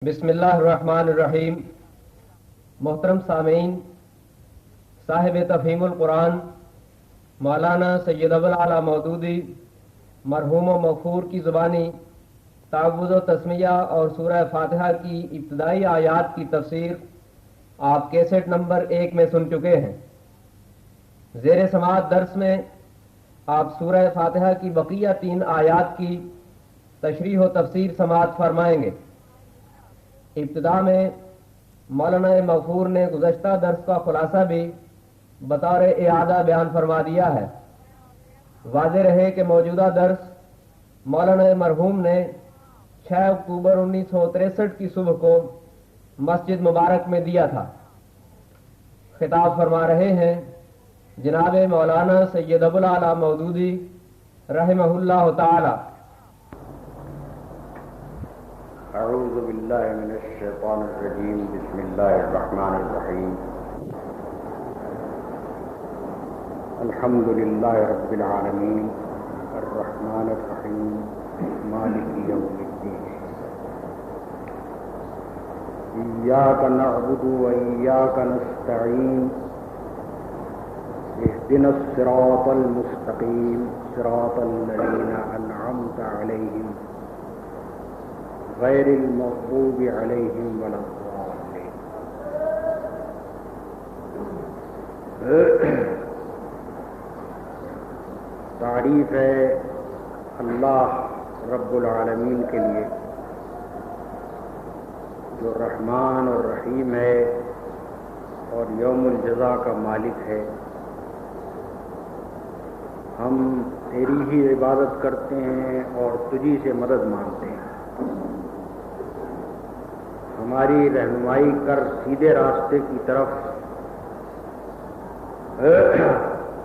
بسم اللہ الرحمن الرحیم۔ محترم سامعین، صاحب تفہیم القرآن مولانا سید ابوالعلا مودودی مرحوم و مغفور کی زبانی تعوذ و تسمیہ اور سورہ فاتحہ کی ابتدائی آیات کی تفسیر آپ کیسٹ نمبر 1 میں سن چکے ہیں۔ زیر سماعت درس میں آپ سورہ فاتحہ کی بقیہ 3 آیات کی تشریح و تفسیر سماعت فرمائیں گے۔ ابتدا میں مولانا مغفور نے گزشتہ درس کا خلاصہ بھی بطور اعادہ بیان فرما دیا ہے۔ واضح رہے کہ موجودہ درس مولانا مرحوم نے 6 اکتوبر 1963 کی صبح کو مسجد مبارک میں دیا تھا۔ خطاب فرما رہے ہیں جناب مولانا سید ابوالعلا مودودی رحمہ اللہ تعالی۔ اعوذ باللہ من الشیطان الرجیم، بسم اللہ الرحمن الرحیم۔ الحمد للہ رب العالمین، الرحمن الرحیم، مالک یوم الدین، ایاک نعبد و ایاک نستعین، اہدنا الصراط المستقیم، صراط الذین انعمت علیہم غیر المغضوب علیہم ولا الضالین۔ تعریف ہے اللہ رب العالمین کے لیے جو رحمان اور رحیم ہے اور یوم الجزا کا مالک ہے۔ ہم تیری ہی عبادت کرتے ہیں اور تجھی سے مدد مانگتے ہیں۔ ہماری رہنمائی کر سیدھے راستے کی طرف،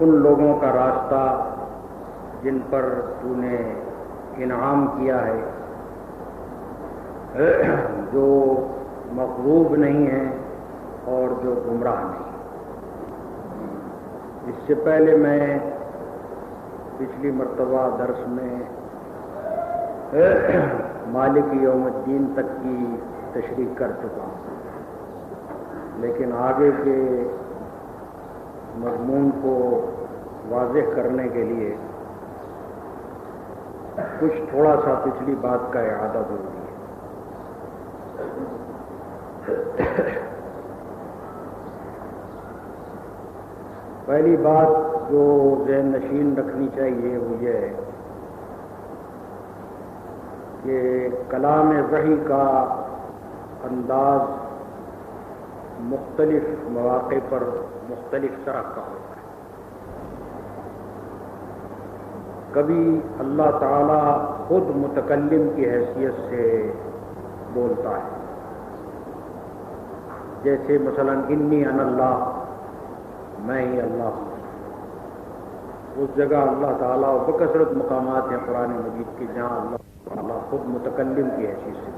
ان لوگوں کا راستہ جن پر تو نے انعام کیا ہے، جو مغلوب نہیں ہیں اور جو گمراہ نہیں۔ اس سے پہلے میں پچھلی مرتبہ درس میں مالک یوم الدین تک کی تشریح کر چکا ہوں، لیکن آگے کے مضمون کو واضح کرنے کے لیے کچھ تھوڑا سا پچھلی بات کا اعادہ ضروری ہے۔ پہلی بات جو ذہن نشین رکھنی چاہیے وہ یہ ہے کہ کلام وحی کا انداز مختلف مواقع پر مختلف طرح کا ہوتا ہے۔ کبھی اللہ تعالی خود متکلم کی حیثیت سے بولتا ہے، جیسے مثلا انی انا اللہ، میں ہی اللہ ہوں۔ اس جگہ اللہ تعالیٰ بکثرت مقامات ہیں قرآن مجید کے جہاں اللہ تعالیٰ خود متکلم کی حیثیت سے۔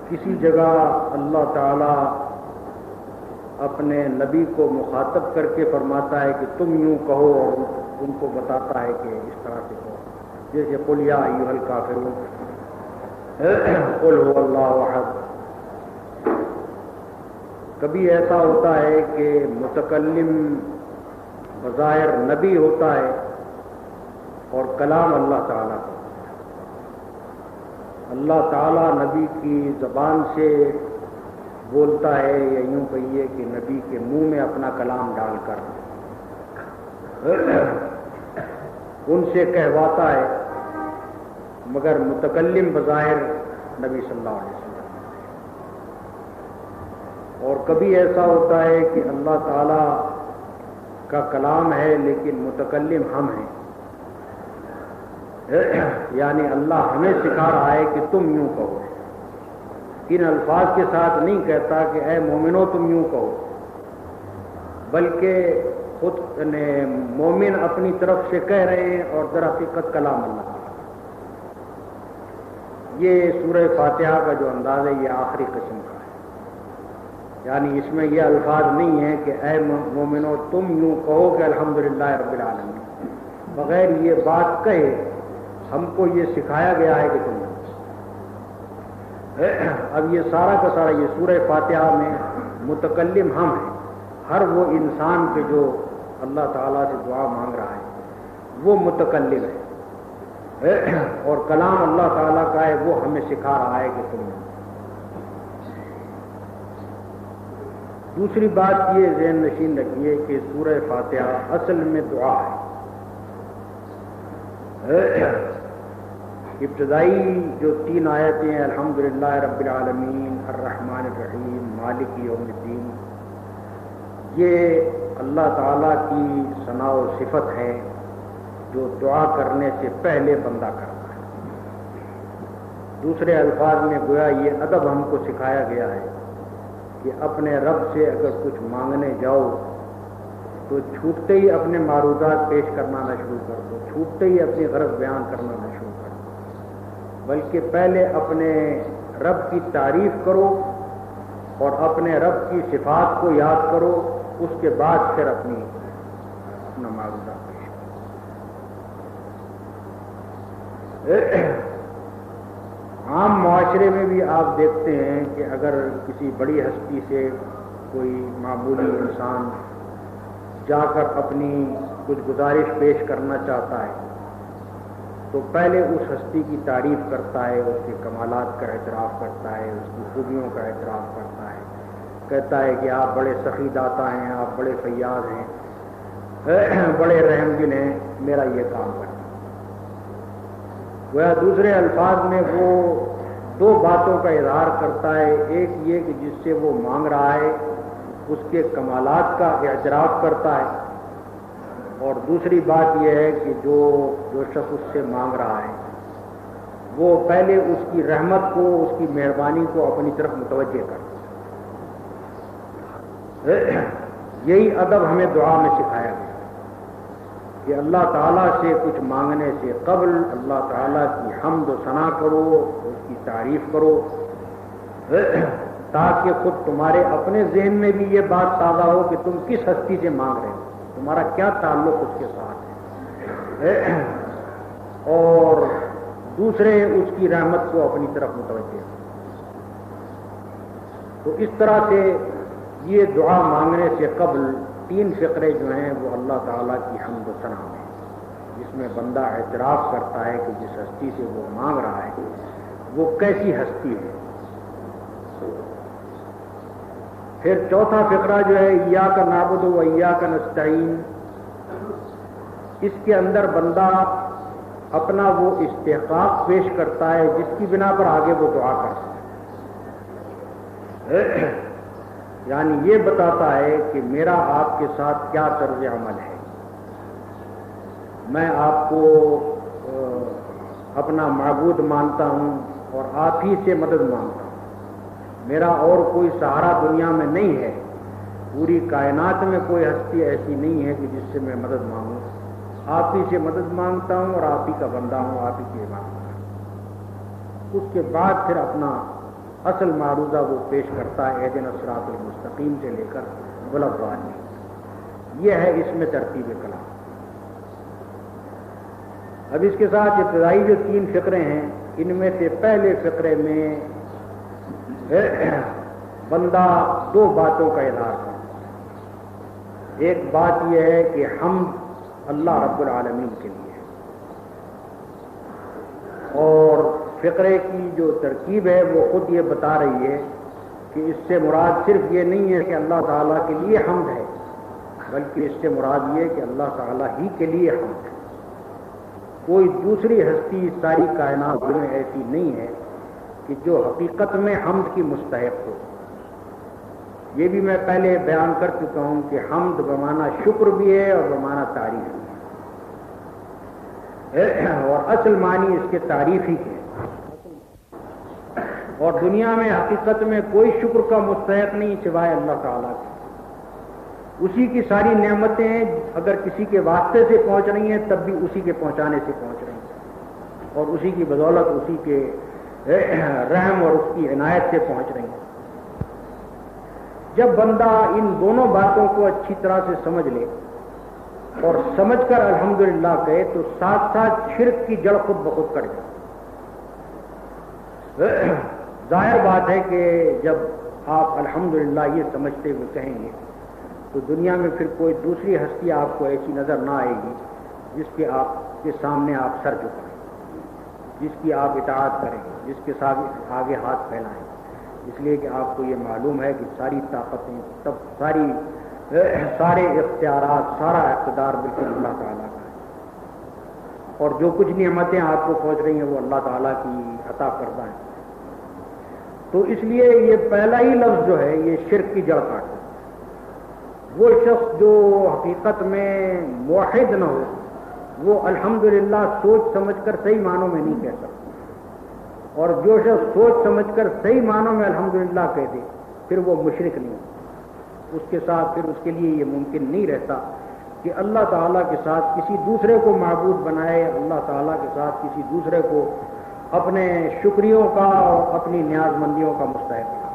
کسی جگہ اللہ تعالیٰ اپنے نبی کو مخاطب کر کے فرماتا ہے کہ تم یوں کہو، اور ان کو بتاتا ہے کہ اس طرح سے کہو، جیسے قل یا ایھا الکافرون، قل ھو اللہ احد۔ کبھی ایسا ہوتا ہے کہ متکلم بظاہر نبی ہوتا ہے اور کلام اللہ تعالیٰ کا۔ اللہ تعالیٰ نبی کی زبان سے بولتا ہے، یا یوں کہیے کہ نبی کے منہ میں اپنا کلام ڈال کر ان سے کہواتا ہے، مگر متکلم بظاہر نبی صلی اللہ علیہ وسلم۔ اور کبھی ایسا ہوتا ہے کہ اللہ تعالیٰ کا کلام ہے لیکن متکلم ہم ہیں، یعنی اللہ ہمیں سکھا رہا ہے کہ تم یوں کہو۔ ان الفاظ کے ساتھ نہیں کہتا کہ اے مومنو تم یوں کہو، بلکہ خود مومن اپنی طرف سے کہہ رہے ہیں اور در حقیقت کلام اللہ۔ یہ سورہ فاتحہ کا جو انداز ہے یہ آخری قسم کا ہے، یعنی اس میں یہ الفاظ نہیں ہیں کہ اے مومنو تم یوں کہو کہ الحمدللہ رب العالمین۔ بغیر یہ بات کہے ہم کو یہ سکھایا گیا ہے کہ تم اب یہ سارا کا سارا یہ سورہ فاتحہ میں متکلم ہم ہیں. ہر وہ انسان کے جو اللہ تعالیٰ سے دعا مانگ رہا ہے وہ متکلم ہے، اور کلام اللہ تعالیٰ کا ہے، وہ ہمیں سکھا رہا ہے کہ تم. دوسری بات یہ ذہن نشین رکھیے کہ سورہ فاتحہ اصل میں دعا ہے. ابتدائی جو 3 آیتیں ہیں، الحمدللہ رب العالمین الرحمن الرحیم مالک یوم الدین، یہ اللہ تعالیٰ کی ثنا و صفت ہے جو دعا کرنے سے پہلے بندہ کرتا ہے. دوسرے الفاظ میں گویا یہ ادب ہم کو سکھایا گیا ہے کہ اپنے رب سے اگر کچھ مانگنے جاؤ تو چھوٹتے ہی اپنے معروضات پیش کرنا نہ شروع کر دو، چھوٹتے ہی اپنی غرض بیان کرنا نہ شروع کر دو، بلکہ پہلے اپنے رب کی تعریف کرو اور اپنے رب کی صفات کو یاد کرو، اس کے بعد پھر اپنا معروضات پیش کرو. عام معاشرے میں بھی آپ دیکھتے ہیں کہ اگر کسی بڑی ہستی سے کوئی معمولی انسان جا کر اپنی کچھ گزارش پیش کرنا چاہتا ہے تو پہلے اس ہستی کی تعریف کرتا ہے، اس کے کمالات کا اعتراف کرتا ہے، اس کی خوبیوں کا اعتراف کرتا ہے، کہتا ہے کہ آپ بڑے سخی داتا ہیں، آپ بڑے فیاض ہیں، بڑے رحم دل ہیں، میرا یہ کام کریں. گویا دوسرے الفاظ میں وہ 2 باتوں کا اظہار کرتا ہے، ایک یہ کہ جس سے وہ مانگ رہا ہے اس کے کمالات کا اعتراف کرتا ہے، اور دوسری بات یہ ہے کہ جو شخص اس سے مانگ رہا ہے وہ پہلے اس کی رحمت کو، اس کی مہربانی کو اپنی طرف متوجہ کرتا ہے. یہی ادب ہمیں دعا میں سکھایا گیا کہ اللہ تعالیٰ سے کچھ مانگنے سے قبل اللہ تعالیٰ کی حمد و ثنا کرو، اس کی تعریف کرو، تاکہ خود تمہارے اپنے ذہن میں بھی یہ بات تازہ ہو کہ تم کس ہستی سے مانگ رہے ہو، تمہارا کیا تعلق اس کے ساتھ ہے، اور دوسرے اس کی رحمت کو اپنی طرف متوجہ. تو اس طرح سے یہ دعا مانگنے سے قبل 3 فقرے جو ہیں وہ اللہ تعالیٰ کی حمد و ثنا میں، جس میں بندہ اعتراف کرتا ہے کہ جس ہستی سے وہ مانگ رہا ہے وہ کیسی ہستی ہے. پھر چوتھا فقرہ جو ہے ایاک نعبد و ایاک نستعین، اس کے اندر بندہ اپنا وہ استحقاق پیش کرتا ہے جس کی بنا پر آگے وہ دعا کرتا ہے، یعنی یہ بتاتا ہے کہ میرا آپ کے ساتھ کیا طرز عمل ہے. میں آپ کو اپنا معبود مانتا ہوں اور آپ ہی سے مدد مانگتا ہوں، میرا اور کوئی سہارا دنیا میں نہیں ہے، پوری کائنات میں کوئی ہستی ایسی نہیں ہے کہ جس سے میں مدد مانگوں، آپ ہی سے مدد مانگتا ہوں اور آپ ہی کا بندہ ہوں، آپ ہی کی عبادت کرتا ہوں. اس کے بعد پھر اپنا اصل معروضہ وہ پیش کرتا ہے، اہدنا الصراط المستقیم سے لے کر والضالین. یہ ہے اس میں ترتیب کلام. اب اس کے ساتھ ابتدائی جو 3 فقرے ہیں ان میں سے پہلے فقرے میں بندہ 2 باتوں کا اظہار کرتا ہے. ایک بات یہ ہے کہ حمد اللہ رب العالمین کے لیے ہے، اور فقرے کی جو ترکیب ہے وہ خود یہ بتا رہی ہے کہ اس سے مراد صرف یہ نہیں ہے کہ اللہ تعالیٰ کے لیے حمد ہے، بلکہ اس سے مراد یہ ہے کہ اللہ تعالیٰ ہی کے لیے حمد ہے. کوئی دوسری ہستی ساری کائنات میں ایسی نہیں ہے کہ جو حقیقت میں حمد کی مستحق ہو. یہ بھی میں پہلے بیان کر چکا ہوں کہ حمد بمعنی شکر بھی ہے اور بمعنی تعریف بھی ہے، اور اصل معنی اس کے تعریف ہی ہے. اور دنیا میں حقیقت میں کوئی شکر کا مستحق نہیں سوائے اللہ تعالیٰ کے. اسی کی ساری نعمتیں اگر کسی کے واسطے سے پہنچ رہی ہیں تب بھی اسی کے پہنچانے سے پہنچ رہی ہیں، اور اسی کی بدولت اسی کے رحم اور اس کی عنایت سے پہنچ رہی ہیں. جب بندہ ان دونوں باتوں کو اچھی طرح سے سمجھ لے اور سمجھ کر الحمدللہ کہے تو ساتھ ساتھ شرک کی جڑ خود بخود کٹ جائے. ظاہر بات ہے کہ جب آپ الحمدللہ یہ سمجھتے ہوئے کہیں گے تو دنیا میں پھر کوئی دوسری ہستی آپ کو ایسی نظر نہ آئے گی جس کے آپ کے سامنے آپ سر جھکائیں، جس کی آپ اطاعت کریں، جس کے ساتھ آگے ہاتھ پھیلائیں، اس لیے کہ آپ کو یہ معلوم ہے کہ ساری طاقتیں سارے اختیارات، سارا اقتدار بالکل اللہ تعالیٰ کا ہے، اور جو کچھ نعمتیں آپ کو پہنچ رہی ہیں وہ اللہ تعالیٰ کی عطا کردہ ہیں۔ تو اس لیے یہ پہلا ہی لفظ جو ہے یہ شرک کی جڑ کاٹتا ہے۔ وہ شخص جو حقیقت میں موحد نہ ہو وہ الحمدللہ سوچ سمجھ کر صحیح معنوں میں نہیں کہہ سکتا، اور جو شخص سوچ سمجھ کر صحیح معنوں میں الحمدللہ کہہ دے پھر وہ مشرک نہیں ہوتا، اس کے ساتھ پھر اس کے لیے یہ ممکن نہیں رہتا کہ اللہ تعالیٰ کے ساتھ کسی دوسرے کو معبود بنائے، اللہ تعالیٰ کے ساتھ کسی دوسرے کو اپنے شکریوں کا اور اپنی نیاز مندیوں کا مستحق بنائے۔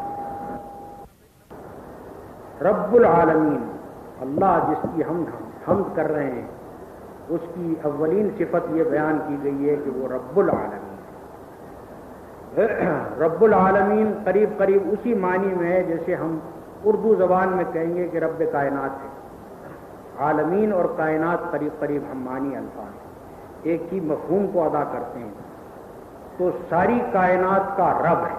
رب العالمین، اللہ جس کی ہم حمد کر رہے ہیں، اس کی اولین صفت یہ بیان کی گئی ہے کہ وہ رب العالمین ہے۔ رب العالمین قریب قریب اسی معنی میں ہے جیسے ہم اردو زبان میں کہیں گے کہ رب کائنات ہے۔ عالمین اور کائنات قریب قریب ہم معنی الفاظ ایک ہی مفہوم کو ادا کرتے ہیں، تو ساری کائنات کا رب ہے،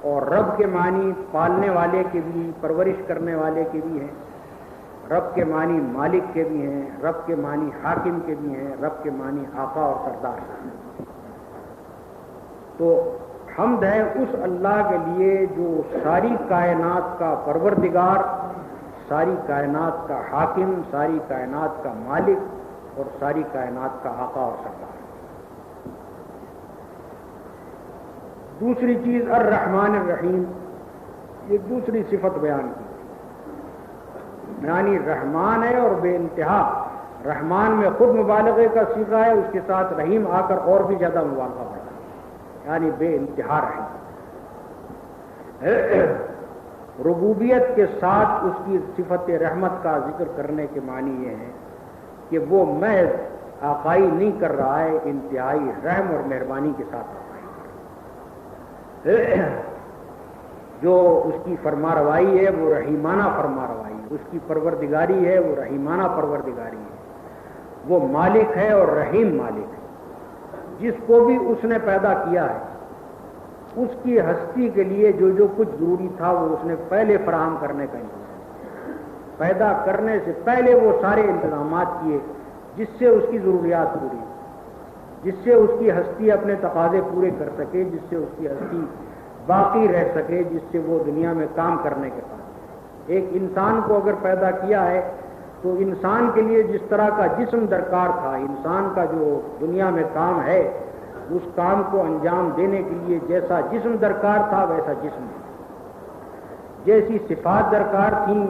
اور رب کے معنی پالنے والے کے بھی، پرورش کرنے والے کے بھی ہیں، رب کے معنی مالک کے بھی ہیں، رب کے معنی حاکم کے بھی ہیں، رب کے معنی آقا اور سردار ہیں۔ تو حمد ہے اس اللہ کے لیے جو ساری کائنات کا پروردگار، ساری کائنات کا حاکم، ساری کائنات کا مالک اور ساری کائنات کا آقا اور سردار۔ دوسری چیز الرحمن الرحیم، یہ دوسری صفت بیان کی، یعنی رحمان ہے اور بے انتہا۔ رحمان میں خود مبالغے کا صیغہ ہے، اس کے ساتھ رحیم آ کر اور بھی زیادہ مبالغہ بڑھا، یعنی بے انتہا رحیم۔ ربوبیت کے ساتھ اس کی صفت رحمت کا ذکر کرنے کے معنی یہ ہے کہ وہ محض آقائی نہیں کر رہا ہے، انتہائی رحم اور مہربانی کے ساتھ آقائی کر رہا ہے۔ جو اس کی فرما روائی ہے وہ رحیمانہ فرما روائی ہے، اس کی پروردگاری ہے وہ رحیمانہ پروردگاری ہے، وہ مالک ہے اور رحیم مالک ہے۔ جس کو بھی اس نے پیدا کیا ہے اس کی ہستی کے لیے جو کچھ ضروری تھا وہ اس نے پہلے فراہم کرنے کا انتظام، پیدا کرنے سے پہلے وہ سارے انتظامات کیے جس سے اس کی ضروریات پوری، جس سے اس کی ہستی اپنے تقاضے پورے کر سکے، جس سے اس کی ہستی باقی رہ سکے، جس سے وہ دنیا میں کام کرنے کے بعد۔ ایک انسان کو اگر پیدا کیا ہے تو انسان کے لیے جس طرح کا جسم درکار تھا، انسان کا جو دنیا میں کام ہے اس کام کو انجام دینے کے لیے جیسا جسم درکار تھا ویسا جسم، جیسی صفات درکار تھیں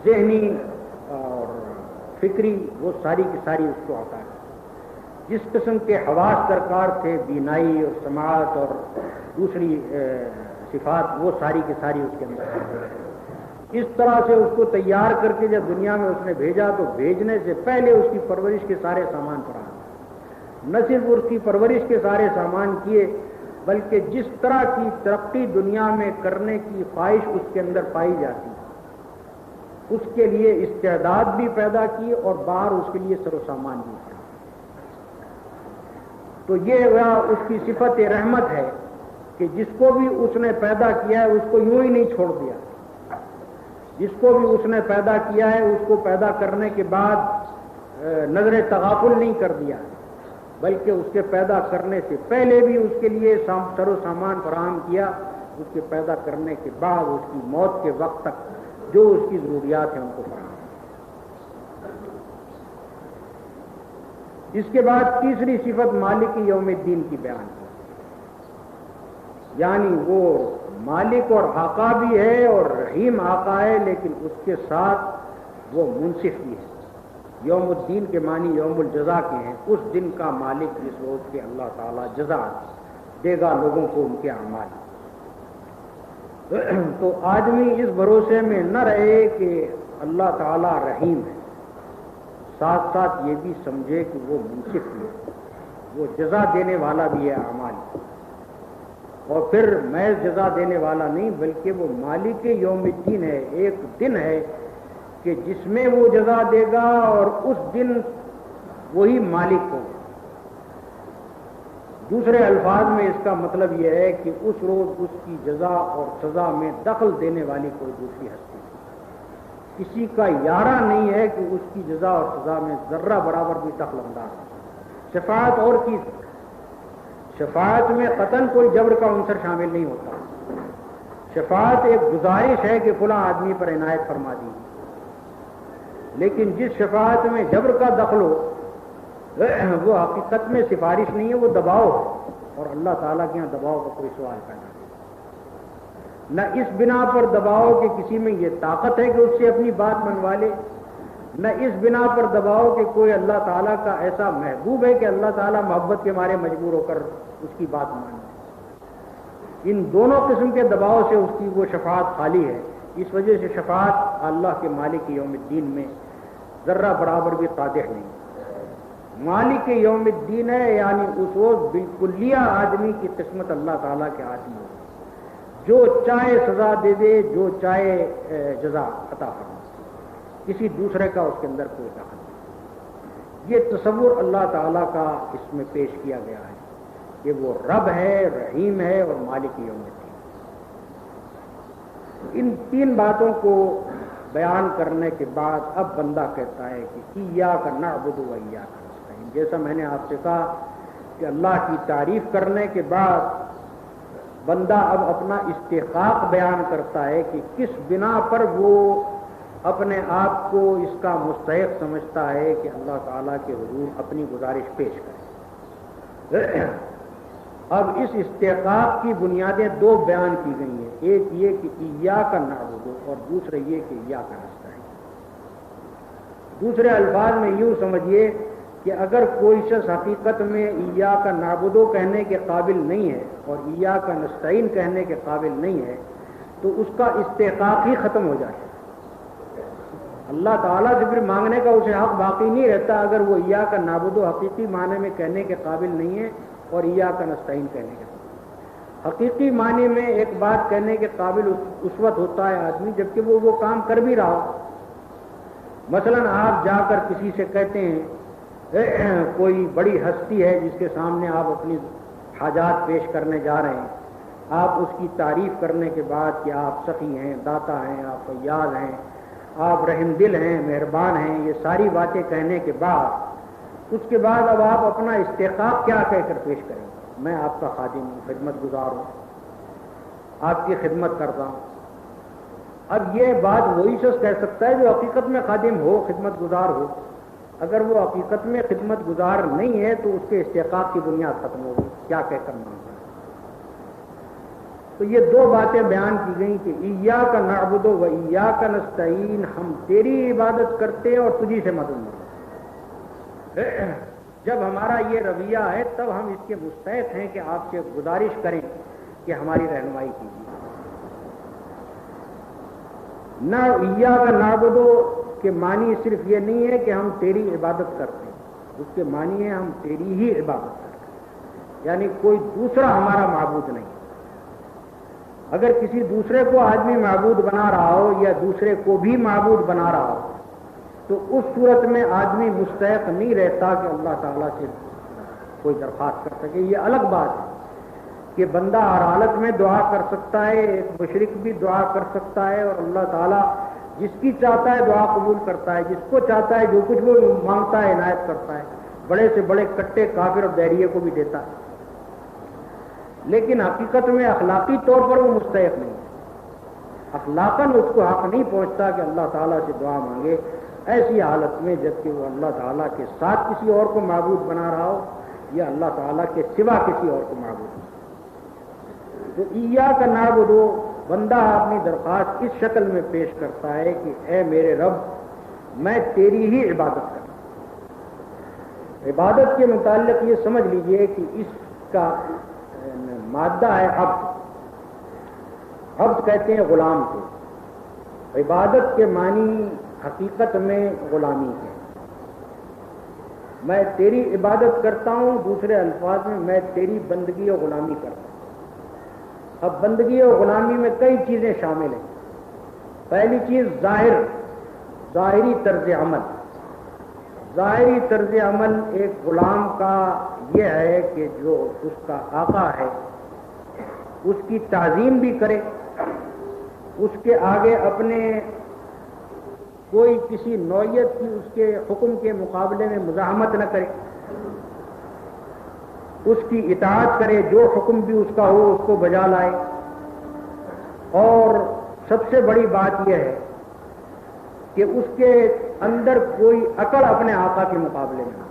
ذہنی اور فکری، وہ ساری کی ساری اس کو عطا ہے۔ جس قسم کے حواس درکار تھے، بینائی اور سماعت اور دوسری صفات، وہ ساری کی ساری اس کے اندر۔ اس طرح سے اس کو تیار کر کے جب دنیا میں اس نے بھیجا تو بھیجنے سے پہلے اس کی پرورش کے سارے سامان فراہم، نہ صرف اس کی پرورش کے سارے سامان کیے بلکہ جس طرح کی ترقی دنیا میں کرنے کی خواہش اس کے اندر پائی جاتی اس کے لیے استعداد بھی پیدا کی اور باہر اس کے لیے سر و سامان بھی پڑا۔ تو یہ اس کی صفت رحمت ہے کہ جس کو بھی اس نے پیدا کیا ہے اس کو یوں ہی نہیں چھوڑ دیا، جس کو بھی اس نے پیدا کیا ہے اس کو پیدا کرنے کے بعد نظر تغافل نہیں کر دیا، بلکہ اس کے پیدا کرنے سے پہلے بھی اس کے لیے سر و سامان فراہم کیا، اس کے پیدا کرنے کے بعد اس کی موت کے وقت تک جو اس کی ضروریات ہیں ان کو فراہم۔ اس کے بعد تیسری صفت مالک یوم الدین کی بیان کی، یعنی وہ مالک اور آقا بھی ہے اور رحیم آقا ہے، لیکن اس کے ساتھ وہ منصف بھی ہے۔ یوم الدین کے معنی یوم الجزا کے ہیں، اس دن کا مالک جس روز کے اللہ تعالیٰ جزا دے گا لوگوں کو ان کے اعمال۔ تو آدمی اس بھروسے میں نہ رہے کہ اللہ تعالیٰ رحیم ہے، ساتھ ساتھ یہ بھی سمجھے کہ وہ منصف بھی ہے، وہ جزا دینے والا بھی ہے اعمال۔ اور پھر محض جزا دینے والا نہیں بلکہ وہ مالک یوم الدین ہے، ایک دن ہے کہ جس میں وہ جزا دے گا اور اس دن وہی مالک ہو۔ دوسرے الفاظ میں اس کا مطلب یہ ہے کہ اس روز اس کی جزا اور سزا میں دخل دینے والی کوئی دوسری ہستی نہیں، کسی کا یارہ نہیں ہے کہ اس کی جزا اور سزا میں ذرہ برابر بھی دخل انداز ہو۔ شفاعت اور کی شفاعت میں قطعاً کوئی جبر کا عنصر شامل نہیں ہوتا۔ شفاعت ایک گزارش ہے کہ فلاں آدمی پر عنایت فرما دی، لیکن جس شفاعت میں جبر کا دخل ہو وہ حقیقت میں سفارش نہیں ہے، وہ دباؤ ہے، اور اللہ تعالیٰ کے یہاں دباؤ کا کوئی سوال پیدا نہیں۔ نہ اس بنا پر دباؤ کہ کسی میں یہ طاقت ہے کہ اس سے اپنی بات منوا لے، نہ اس بنا پر دباؤ کہ کوئی اللہ تعالیٰ کا ایسا محبوب ہے کہ اللہ تعالیٰ محبت کے مارے مجبور ہو کر اس کی بات مانے۔ ان دونوں قسم کے دباؤ سے اس کی وہ شفاعت خالی ہے۔ اس وجہ سے شفاعت اللہ کے مالک یوم الدین میں ذرہ برابر بھی قادح نہیں۔ مالک یوم الدین ہے یعنی اس روز بالکلیہ آدمی کی قسمت اللہ تعالیٰ کے ہاتھ میں ہو، جو چاہے سزا دے دے، جو چاہے جزا عطا فرمائے، کسی دوسرے کا اس کے اندر کوئی دخل نہیں۔ یہ تصور اللہ تعالیٰ کا اس میں پیش کیا گیا ہے کہ وہ رب ہے، رحیم ہے اور مالک یوم الدین۔ ان تین باتوں کو بیان کرنے کے بعد اب بندہ کہتا ہے کہ ایاک نعبد و ایاک نستعین۔ جیسا میں نے آپ سے کہا کہ اللہ کی تعریف کرنے کے بعد بندہ اب اپنا استحقاق بیان کرتا ہے کہ کس بنا پر وہ اپنے آپ کو اس کا مستحق سمجھتا ہے کہ اللہ تعالیٰ کے حضور اپنی گزارش پیش کرے۔ اب اس استحقاق کی بنیادیں دو بیان کی گئی ہیں، ایک یہ کہ ایاک نعبد اور دوسرے یہ کہ ایاک نستعین۔ دوسرے الفاظ میں یوں سمجھیے کہ اگر کوئی شخص حقیقت میں ایاک نعبد کہنے کے قابل نہیں ہے اور ایاک نستعین کہنے کے قابل نہیں ہے تو اس کا استحقاق ہی ختم ہو جائے۔ اللہ تعالیٰ سے پھر مانگنے کا اسے حق باقی نہیں رہتا اگر وہ ایاک نعبد حقیقی معنی میں کہنے کے قابل نہیں ہے اور ایاک نستعین کہنے کے قابل۔ حقیقی معنی میں ایک بات کہنے کے قابل اس وقت ہوتا ہے آدمی جبکہ وہ کام کر بھی رہا ہو۔ مثلا آپ جا کر کسی سے کہتے ہیں کوئی بڑی ہستی ہے جس کے سامنے آپ اپنی حاجات پیش کرنے جا رہے ہیں، آپ اس کی تعریف کرنے کے بعد کہ آپ سخی ہیں، داتا ہیں، آپ فیاض ہیں، آپ رحم دل ہیں، مہربان ہیں، یہ ساری باتیں کہنے کے بعد اس کے بعد اب آپ اپنا استحقاق کیا کہہ کر پیش کریں؟ میں آپ کا خادم ہوں، خدمت گزار ہوں، آپ کی خدمت کرتا ہوں۔ اب یہ بات وہی شخص کہہ سکتا ہے جو حقیقت میں خادم ہو، خدمت گزار ہو۔ اگر وہ حقیقت میں خدمت گزار نہیں ہے تو اس کے استحقاق کی بنیاد ختم ہوگی، کیا کہہ کر مانگتا ہے۔ تو یہ دو باتیں بیان کی گئیں کہ ایاک نعبد و ایاک نستعین، ہم تیری عبادت کرتے ہیں اور تجھی سے مدد مانگتے ہیں۔ جب ہمارا یہ رویہ ہے تب ہم اس کے مستحق ہیں کہ آپ سے گزارش کریں کہ ہماری رہنمائی کیجیے۔ نہ ایاک نعبد کے معنی صرف یہ نہیں ہے کہ ہم تیری عبادت کرتے ہیں، اس کے معنی ہے ہم تیری ہی عبادت کرتے ہیں، یعنی کوئی دوسرا ہمارا معبود نہیں۔ اگر کسی دوسرے کو آدمی معبود بنا رہا ہو یا دوسرے کو بھی معبود بنا رہا ہو تو اس صورت میں آدمی مستحق نہیں رہتا کہ اللہ تعالیٰ سے کوئی درخواست کر سکے۔ یہ الگ بات ہے کہ بندہ ہر حالت میں دعا کر سکتا ہے، ایک مشرک بھی دعا کر سکتا ہے، اور اللہ تعالیٰ جس کی چاہتا ہے دعا قبول کرتا ہے، جس کو چاہتا ہے جو کچھ وہ مانگتا ہے عنایت کرتا ہے، بڑے سے بڑے کٹے کافر اور بحریے کو بھی دیتا ہے، لیکن حقیقت میں اخلاقی طور پر وہ مستحق نہیں ہے۔ اخلاقاً اس کو حق نہیں پہنچتا کہ اللہ تعالیٰ سے دعا مانگے ایسی حالت میں جبکہ وہ اللہ تعالیٰ کے ساتھ کسی اور کو معبود بنا رہا ہو یا اللہ تعالیٰ کے سوا کسی اور کو معبود بنا۔ تو ایاک نعبد، بندہ اپنی درخواست اس شکل میں پیش کرتا ہے کہ اے میرے رب میں تیری ہی عبادت کرتا ہوں۔ عبادت کے متعلق یہ سمجھ لیجئے کہ اس کا مادہ ہے عبد۔ عبد کہتے ہیں غلام کو۔ عبادت کے معنی حقیقت میں غلامی ہے۔ میں تیری عبادت کرتا ہوں، دوسرے الفاظ میں میں تیری بندگی و غلامی کرتا ہوں۔ اب بندگی اور غلامی میں کئی چیزیں شامل ہیں. پہلی چیز ظاہری طرز عمل. ظاہری طرز عمل ایک غلام کا یہ ہے کہ جو اس کا آقا ہے اس کی تعظیم بھی کرے، اس کے آگے اپنے کوئی کسی نوعیت کی اس کے حکم کے مقابلے میں مزاحمت نہ کرے، اس کی اطاعت کرے، جو حکم بھی اس کا ہو اس کو بجا لائے. اور سب سے بڑی بات یہ ہے کہ اس کے اندر کوئی اکڑ اپنے آقا کے مقابلے میں،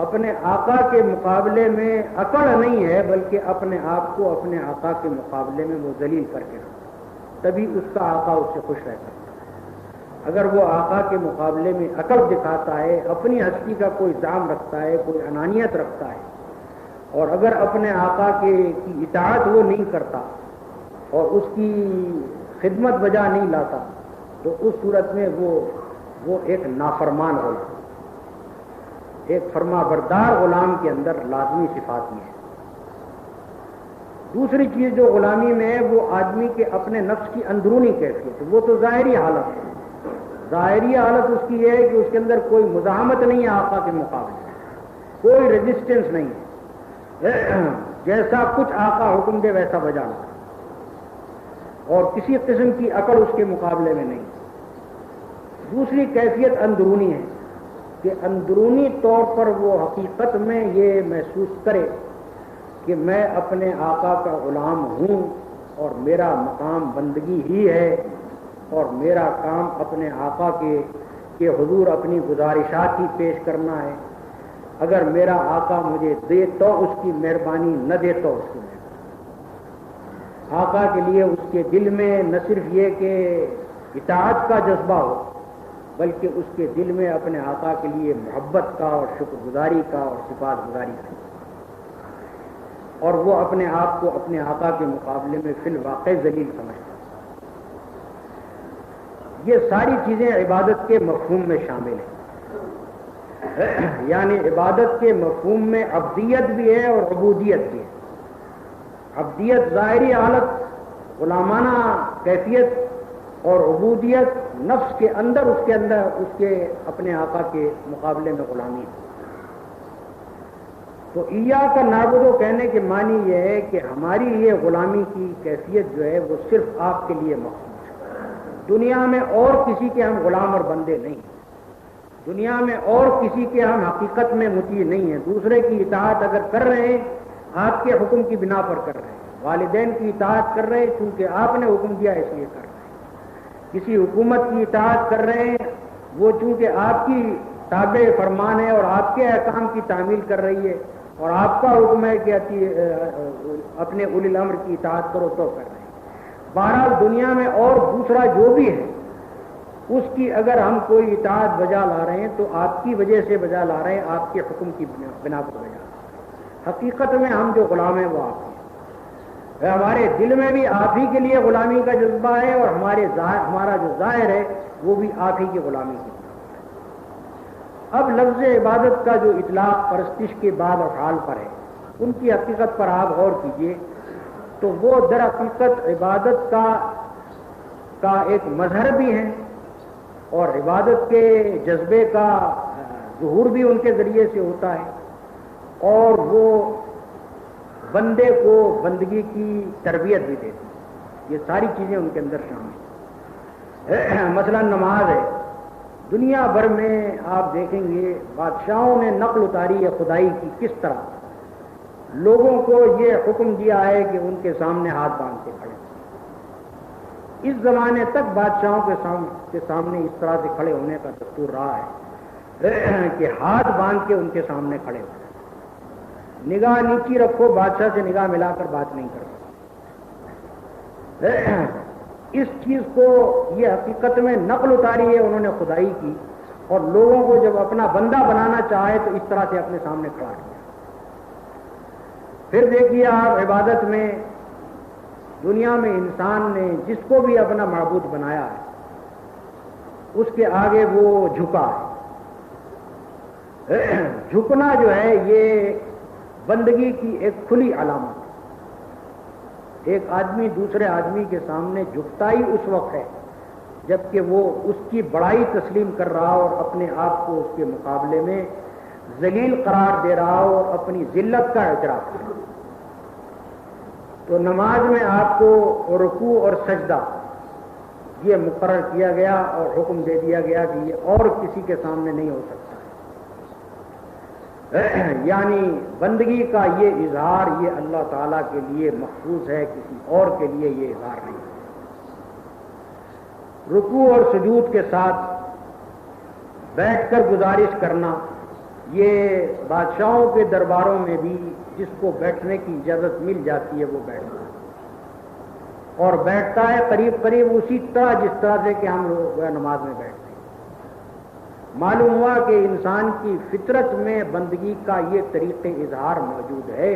اپنے آقا کے مقابلے میں اکڑ نہیں ہے، بلکہ اپنے آپ کو اپنے آقا کے مقابلے میں وہ ذلیل کر کے رکھتا، تبھی اس کا آقا اس سے خوش رہتا ہے. اگر وہ آقا کے مقابلے میں اکڑ دکھاتا ہے، اپنی ہستی کا کوئی زعم رکھتا ہے، کوئی انانیت رکھتا ہے، اور اگر اپنے آقا کی اطاعت وہ نہیں کرتا اور اس کی خدمت بجا نہیں لاتا، تو اس صورت میں وہ ایک نافرمان غلام، ایک فرما بردار غلام کے اندر لازمی صفات یہ ہے. دوسری چیز جو غلامی میں ہے وہ آدمی کے اپنے نفس کی اندرونی کیفیت، وہ تو ظاہری حالت ہے. ظاہری حالت اس کی یہ ہے کہ اس کے اندر کوئی مزاحمت نہیں ہے آقا کے مقابلے، کوئی ریزسٹنس نہیں ہے، جیسا کچھ آقا حکم دے ویسا بجانا، اور کسی قسم کی اکڑ اس کے مقابلے میں نہیں. دوسری کیفیت اندرونی ہے کہ اندرونی طور پر وہ حقیقت میں یہ محسوس کرے کہ میں اپنے آقا کا غلام ہوں اور میرا مقام بندگی ہی ہے، اور میرا کام اپنے آقا کے حضور اپنی گزارشات ہی پیش کرنا ہے. اگر میرا آقا مجھے دے تو اس کی مہربانی، نہ دے تو اس کی مہربانی. آقا کے لیے اس کے دل میں نہ صرف یہ کہ اطاعت کا جذبہ ہو، بلکہ اس کے دل میں اپنے آقا کے لیے محبت کا اور شکر گزاری کا اور صفات گزاری کا، اور وہ اپنے آپ کو اپنے آقا کے مقابلے میں فی الواقع ذلیل سمجھتا. یہ ساری چیزیں عبادت کے مفہوم میں شامل ہیں. یعنی عبادت کے مفہوم میں عبدیت بھی ہے اور عبودیت بھی ہے. عبدیت ظاہری حالت، غلامانہ کیفیت، اور عبودیت نفس کے اندر اس کے اپنے آقا کے مقابلے میں غلامی ہے. تو ایاک نعبد کہنے کے معنی یہ ہے کہ ہماری یہ غلامی کی کیفیت جو ہے وہ صرف آپ کے لیے مخصوص ہے. دنیا میں اور کسی کے ہم غلام اور بندے نہیں ہیں، دنیا میں اور کسی کے ہم حقیقت میں مطیع نہیں ہیں. دوسرے کی اطاعت اگر کر رہے ہیں آپ کے حکم کی بنا پر کر رہے ہیں، والدین کی اطاعت کر رہے ہیں چونکہ آپ نے حکم دیا اس لیے کر رہے ہیں، کسی حکومت کی اطاعت کر رہے ہیں وہ چونکہ آپ کی تابع فرمان ہے اور آپ کے احکام کی تعمیل کر رہی ہے اور آپ کا حکم ہے کہ اپنے اولی الامر کی اطاعت کرو تو کر رہے ہیں. بہرحال دنیا میں اور دوسرا جو بھی ہے اس کی اگر ہم کوئی اطاعت بجا لا رہے ہیں تو آپ کی وجہ سے بجا لا رہے ہیں، آپ کے حکم کی بنا پر بجا. حقیقت میں ہم جو غلام ہیں وہ آپ ہیں. ہمارے دل میں بھی آپ ہی کے لیے غلامی کا جذبہ ہے اور ہمارا جو ظاہر ہے وہ بھی آپ ہی کی غلامی کی. اب لفظ عبادت کا جو اطلاق پرستش کے بعد افعال پر ہے ان کی حقیقت پر آپ غور کیجئے تو وہ در حقیقت عبادت کا ایک مظہر بھی ہیں اور عبادت کے جذبے کا ظہور بھی ان کے ذریعے سے ہوتا ہے، اور وہ بندے کو بندگی کی تربیت بھی دیتی ہے. یہ ساری چیزیں ان کے اندر شامل ہیں. مثلا نماز ہے. دنیا بھر میں آپ دیکھیں گے بادشاہوں نے نقل اتاری ہے خدائی کی، کس طرح لوگوں کو یہ حکم دیا ہے کہ ان کے سامنے ہاتھ باندھ کے کھڑے. اس زمانے تک بادشاہوں کے سامنے اس طرح سے کھڑے ہونے کا دستور رہا ہے کہ ہاتھ باندھ کے ان کے سامنے کھڑے ہو. نگاہ نیچی رکھو، بادشاہ سے نگاہ ملا کر بات نہیں کر سکتے. اس چیز کو یہ حقیقت میں نقل اتاری ہے انہوں نے خدائی کی، اور لوگوں کو جب اپنا بندہ بنانا چاہے تو اس طرح سے اپنے سامنے کھڑا کیا. پھر دیکھیے آپ عبادت میں دنیا میں انسان نے جس کو بھی اپنا معبود بنایا ہے اس کے آگے وہ جھکا ہے. جھکنا جو ہے یہ بندگی کی ایک کھلی علامت ہے. ایک آدمی دوسرے آدمی کے سامنے جھکتا ہی اس وقت ہے جبکہ وہ اس کی بڑائی تسلیم کر رہا ہو اور اپنے آپ کو اس کے مقابلے میں ذلیل قرار دے رہا ہو اور اپنی ذلت کا اعتراف کرے۔ تو نماز میں آپ کو رکوع اور سجدہ یہ مقرر کیا گیا اور حکم دے دیا گیا کہ یہ اور کسی کے سامنے نہیں ہو سکتا، یعنی بندگی کا یہ اظہار یہ اللہ تعالیٰ کے لیے مخصوص ہے، کسی اور کے لیے یہ اظہار نہیں ہے۔ رکوع اور سجود کے ساتھ بیٹھ کر گزارش کرنا، یہ بادشاہوں کے درباروں میں بھی جس کو بیٹھنے کی اجازت مل جاتی ہے وہ بیٹھتا ہے، اور بیٹھتا ہے قریب قریب اسی طرح جس طرح سے کہ ہم لوگ نماز میں بیٹھتے ہیں۔ معلوم ہوا کہ انسان کی فطرت میں بندگی کا یہ طریقہ اظہار موجود ہے،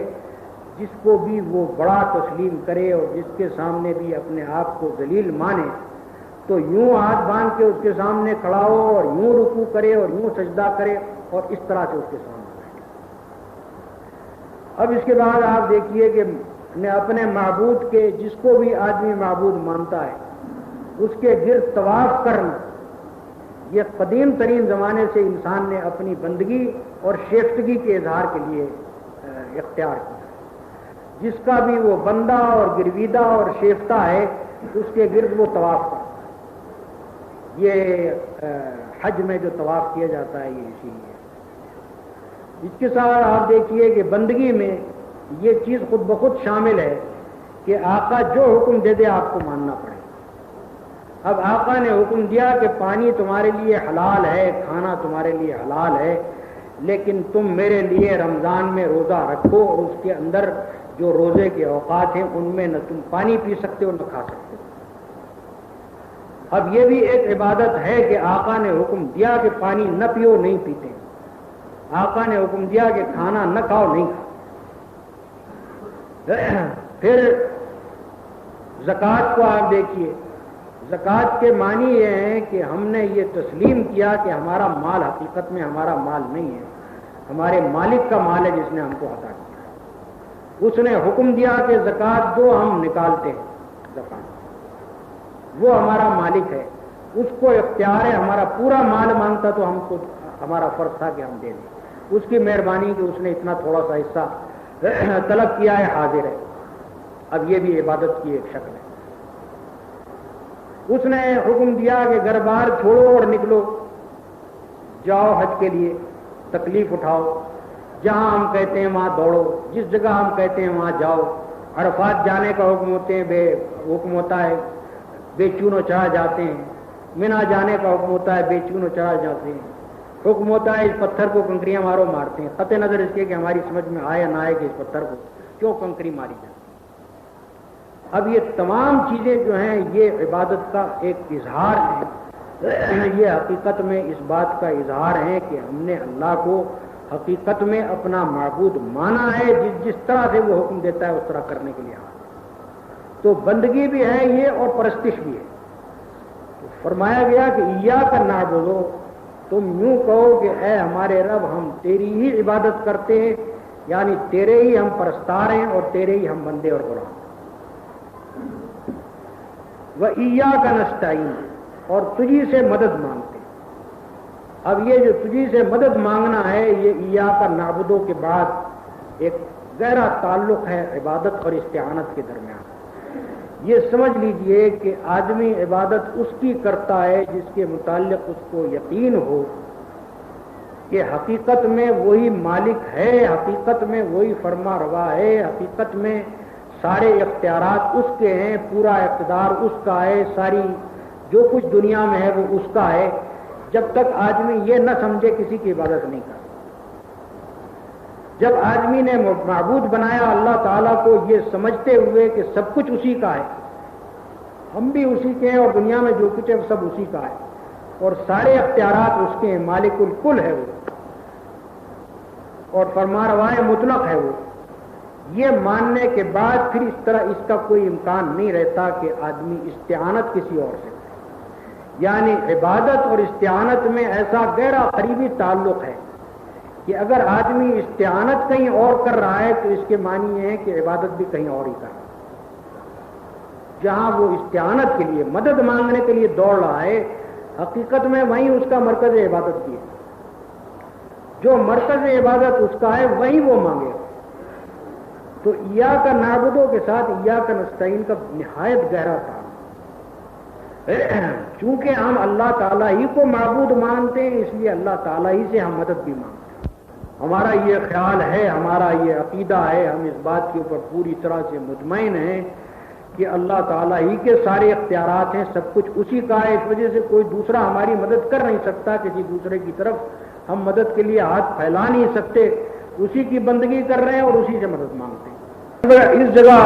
جس کو بھی وہ بڑا تسلیم کرے اور جس کے سامنے بھی اپنے آپ کو ذلیل مانے تو یوں ہاتھ باندھ کے اس کے سامنے کھڑا ہو اور یوں رکوع کرے اور یوں سجدہ کرے اور اس طرح سے اس کے سامنے بیٹھے۔ اب اس کے بعد آپ دیکھیے کہ اپنے معبود کے، جس کو بھی آدمی معبود مانتا ہے، اس کے گرد طواف کرنا، یہ قدیم ترین زمانے سے انسان نے اپنی بندگی اور شیفتگی کے اظہار کے لیے اختیار کیا۔ جس کا بھی وہ بندہ اور گرویدہ اور شیفتہ ہے اس کے گرد وہ طواف کرتا ہے۔ یہ حج میں جو طواف کیا جاتا ہے یہ اسی لیے۔ اس کے ساتھ آپ دیکھیے کہ بندگی میں یہ چیز خود بخود شامل ہے کہ آقا جو حکم دے دے آپ کو ماننا پڑے۔ اب آقا نے حکم دیا کہ پانی تمہارے لیے حلال ہے، کھانا تمہارے لیے حلال ہے، لیکن تم میرے لیے رمضان میں روزہ رکھو اور اس کے اندر جو روزے کے اوقات ہیں ان میں نہ تم پانی پی سکتے ہو نہ کھا سکتے ہو۔ اب یہ بھی ایک عبادت ہے کہ آقا نے حکم دیا کہ پانی نہ پیو، نہیں پیتے۔ آقا نے حکم دیا کہ کھانا نہ کھاؤ، نہیں کھاؤ۔ پھر زکوٰۃ کو آپ دیکھیے، زکوٰۃ کے معنی یہ ہیں کہ ہم نے یہ تسلیم کیا کہ ہمارا مال حقیقت میں ہمارا مال نہیں ہے، ہمارے مالک کا مال ہے جس نے ہم کو عطا کیا۔ اس نے حکم دیا کہ زکوٰۃ جو ہم نکالتے ہیں، زکوٰۃ وہ ہمارا مالک ہے، اس کو اختیار ہے، ہمارا پورا مال مانگتا تو ہم کو ہمارا فرض تھا کہ ہم دے دیں۔ اس کی مہربانی کہ اس نے اتنا تھوڑا سا حصہ طلب کیا ہے، حاضر ہے۔ اب یہ بھی عبادت کی ایک شکل ہے۔ اس نے حکم دیا کہ گھر بار چھوڑو اور نکلو، جاؤ حج کے لیے، تکلیف اٹھاؤ، جہاں ہم کہتے ہیں وہاں دوڑو، جس جگہ ہم کہتے ہیں وہاں جاؤ۔ عرفات جانے کا حکم ہوتا ہے، بے چونو چڑھا جاتے ہیں۔ منا جانے کا حکم ہوتا ہے، بے چونو چڑھا جاتے ہیں۔ حکم ہوتا ہے اس پتھر کو کنکریاں مارو، مارتے ہیں، قطع نظر اس کے کہ ہماری سمجھ میں آئے نہ آئے کہ اس پتھر کو کیوں کنکری ماری جائے۔ اب یہ تمام چیزیں جو ہیں یہ عبادت کا ایک اظہار ہے، یہ حقیقت میں اس بات کا اظہار ہے کہ ہم نے اللہ کو حقیقت میں اپنا معبود مانا ہے، جس طرح سے وہ حکم دیتا ہے اس طرح کرنے کے لیے حاضر۔ تو بندگی بھی ہے یہ اور پرستش بھی ہے۔ تو فرمایا گیا کہ ایاک نعبد، تم یوں کہو کہ اے ہمارے رب ہم تیری ہی عبادت کرتے ہیں، یعنی تیرے ہی ہم پرستار ہیں اور تیرے ہی ہم بندے اور غلام۔ وَإِيَّاكَ نَسْتَعِينُ، اور تجھی سے مدد مانگتے۔ اب یہ جو تجھی سے مدد مانگنا ہے یہ ایاک نعبد کے بعد ایک گہرا تعلق ہے عبادت اور استعانت کے درمیان۔ یہ سمجھ لیجئے کہ آدمی عبادت اس کی کرتا ہے جس کے متعلق اس کو یقین ہو کہ حقیقت میں وہی مالک ہے، حقیقت میں وہی فرما روا ہے، حقیقت میں سارے اختیارات اس کے ہیں، پورا اقتدار اس کا ہے، ساری جو کچھ دنیا میں ہے وہ اس کا ہے۔ جب تک آدمی یہ نہ سمجھے کسی کی عبادت نہیں کرتا۔ جب آدمی نے معبود بنایا اللہ تعالیٰ کو یہ سمجھتے ہوئے کہ سب کچھ اسی کا ہے، ہم بھی اسی کے ہیں اور دنیا میں جو کچھ ہے سب اسی کا ہے اور سارے اختیارات اس کے ہیں، مالک الکل ہے وہ اور فرمانروا مطلق ہے وہ، یہ ماننے کے بعد پھر اس طرح اس کا کوئی امکان نہیں رہتا کہ آدمی استعانت کسی اور سے کرے۔ یعنی عبادت اور استعانت میں ایسا گہرا قریبی تعلق ہے کہ اگر آدمی استعانت کہیں اور کر رہا ہے تو اس کے معنی یہ ہے کہ عبادت بھی کہیں اور ہی کر رہا ہے۔ جہاں وہ استعانت کے لیے مدد مانگنے کے لیے دوڑ رہا ہے، حقیقت میں وہیں اس کا مرکز عبادت بھی ہے. جو مرکز عبادت اس کا ہے وہیں وہ مانگے. تو ایاک نعبدو کے ساتھ ایاک نستعین کا نہایت گہرا تعلق. چونکہ ہم اللہ تعالیٰ ہی کو معبود مانتے ہیں، اس لیے اللہ تعالیٰ ہی سے ہم مدد بھی مانگتے ہیں. ہمارا یہ خیال ہے، ہمارا یہ عقیدہ ہے، ہم اس بات کے اوپر پوری طرح سے مطمئن ہیں کہ اللہ تعالیٰ ہی کے سارے اختیارات ہیں، سب کچھ اسی کا ہے. اس وجہ سے کوئی دوسرا ہماری مدد کر نہیں سکتا. کسی دوسرے کی طرف ہم مدد کے لیے ہاتھ پھیلا نہیں سکتے. اسی کی بندگی کر رہے ہیں اور اسی سے مدد مانگتے ہیں. اس جگہ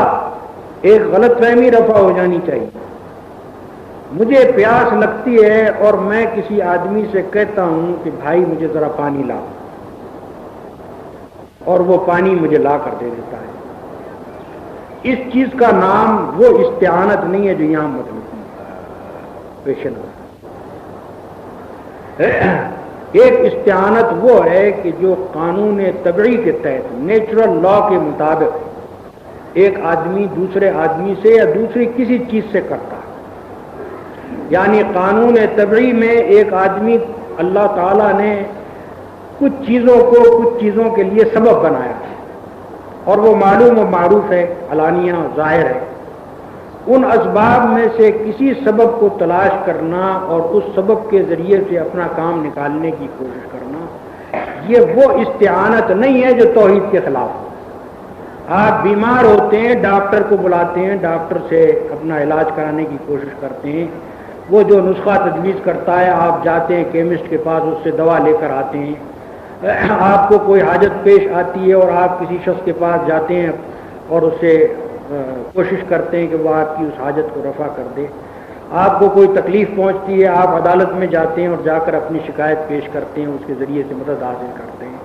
ایک غلط فہمی رفع ہو جانی چاہیے. مجھے پیاس لگتی ہے اور میں کسی آدمی سے کہتا ہوں کہ بھائی مجھے ذرا پانی لا، اور وہ پانی مجھے لا کر دے دیتا ہے. اس چیز کا نام وہ استعانت نہیں ہے جو یہاں مطلوب پیشن ہو. ایک استعانت وہ ہے کہ جو قانون طبعی کے تحت، نیچرل لا کے مطابق ایک آدمی دوسرے آدمی سے یا دوسری کسی چیز سے کرتا ہے. یعنی قانون طبعی میں ایک آدمی، اللہ تعالیٰ نے کچھ چیزوں کو کچھ چیزوں کے لیے سبب بنایا ہے، اور وہ معلوم و معروف ہے، علانیہ ظاہر ہے. ان اسباب میں سے کسی سبب کو تلاش کرنا اور اس سبب کے ذریعے سے اپنا کام نکالنے کی کوشش کرنا، یہ وہ استعانت نہیں ہے جو توحید کے خلاف ہو. آپ بیمار ہوتے ہیں، ڈاکٹر کو بلاتے ہیں، ڈاکٹر سے اپنا علاج کرانے کی کوشش کرتے ہیں. وہ جو نسخہ تجویز کرتا ہے آپ جاتے ہیں کیمسٹ کے پاس، اس سے دوا لے کر آتے ہیں. آپ کو کوئی حاجت پیش آتی ہے اور آپ کسی شخص کے پاس جاتے ہیں اور اس سے کوشش کرتے ہیں کہ وہ آپ کی اس حاجت کو رفع کر دے. آپ کو کوئی تکلیف پہنچتی ہے، آپ عدالت میں جاتے ہیں اور جا کر اپنی شکایت پیش کرتے ہیں، اس کے ذریعے سے مدد حاصل کرتے ہیں.